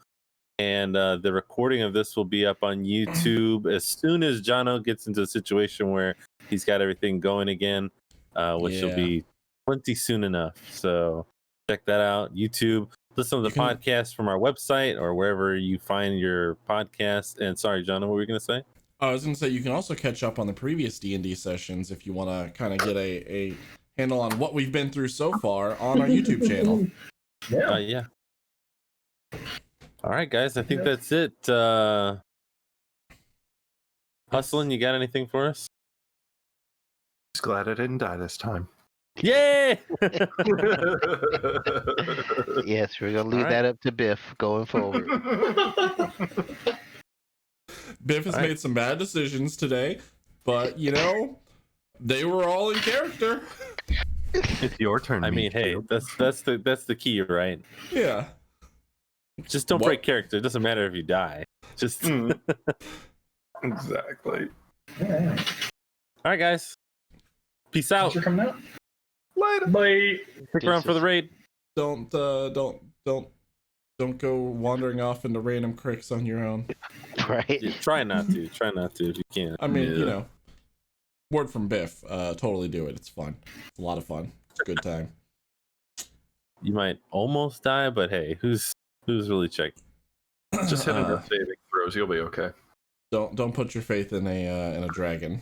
And the recording of this will be up on YouTube as soon as Jono gets into a situation where he's got everything going again, which will be plenty soon enough. So check that out. YouTube. Listen to the podcast from our website or wherever you find your podcast. And sorry, Jono, what were you going to say? I was going to say you can also catch up on the previous D&D sessions if you want to kind of get a handle on what we've been through so far on our YouTube channel. Yeah. All right, guys. I think that's it. Hustling, you got anything for us? Just glad I didn't die this time. Yay! Yes, we're gonna leave that up to Biff going forward. Biff has made some bad decisions today, but you know, they were all in character. It's your turn. I mean, hey, that's the key, right? Yeah. Just don't break character. It doesn't matter if you die. Just exactly. Yeah. All right, guys. Peace out. Thanks for coming out. Later. Bye. Stick around for the raid. Don't go wandering off into random cricks on your own. Right. Yeah, try not to if you can. I mean, you know, word from Biff. Totally do it. It's fun. It's a lot of fun. It's a good time. You might almost die, but hey, who's really checking? Just hit enough saving throws, you'll be okay. Don't put your faith in a dragon.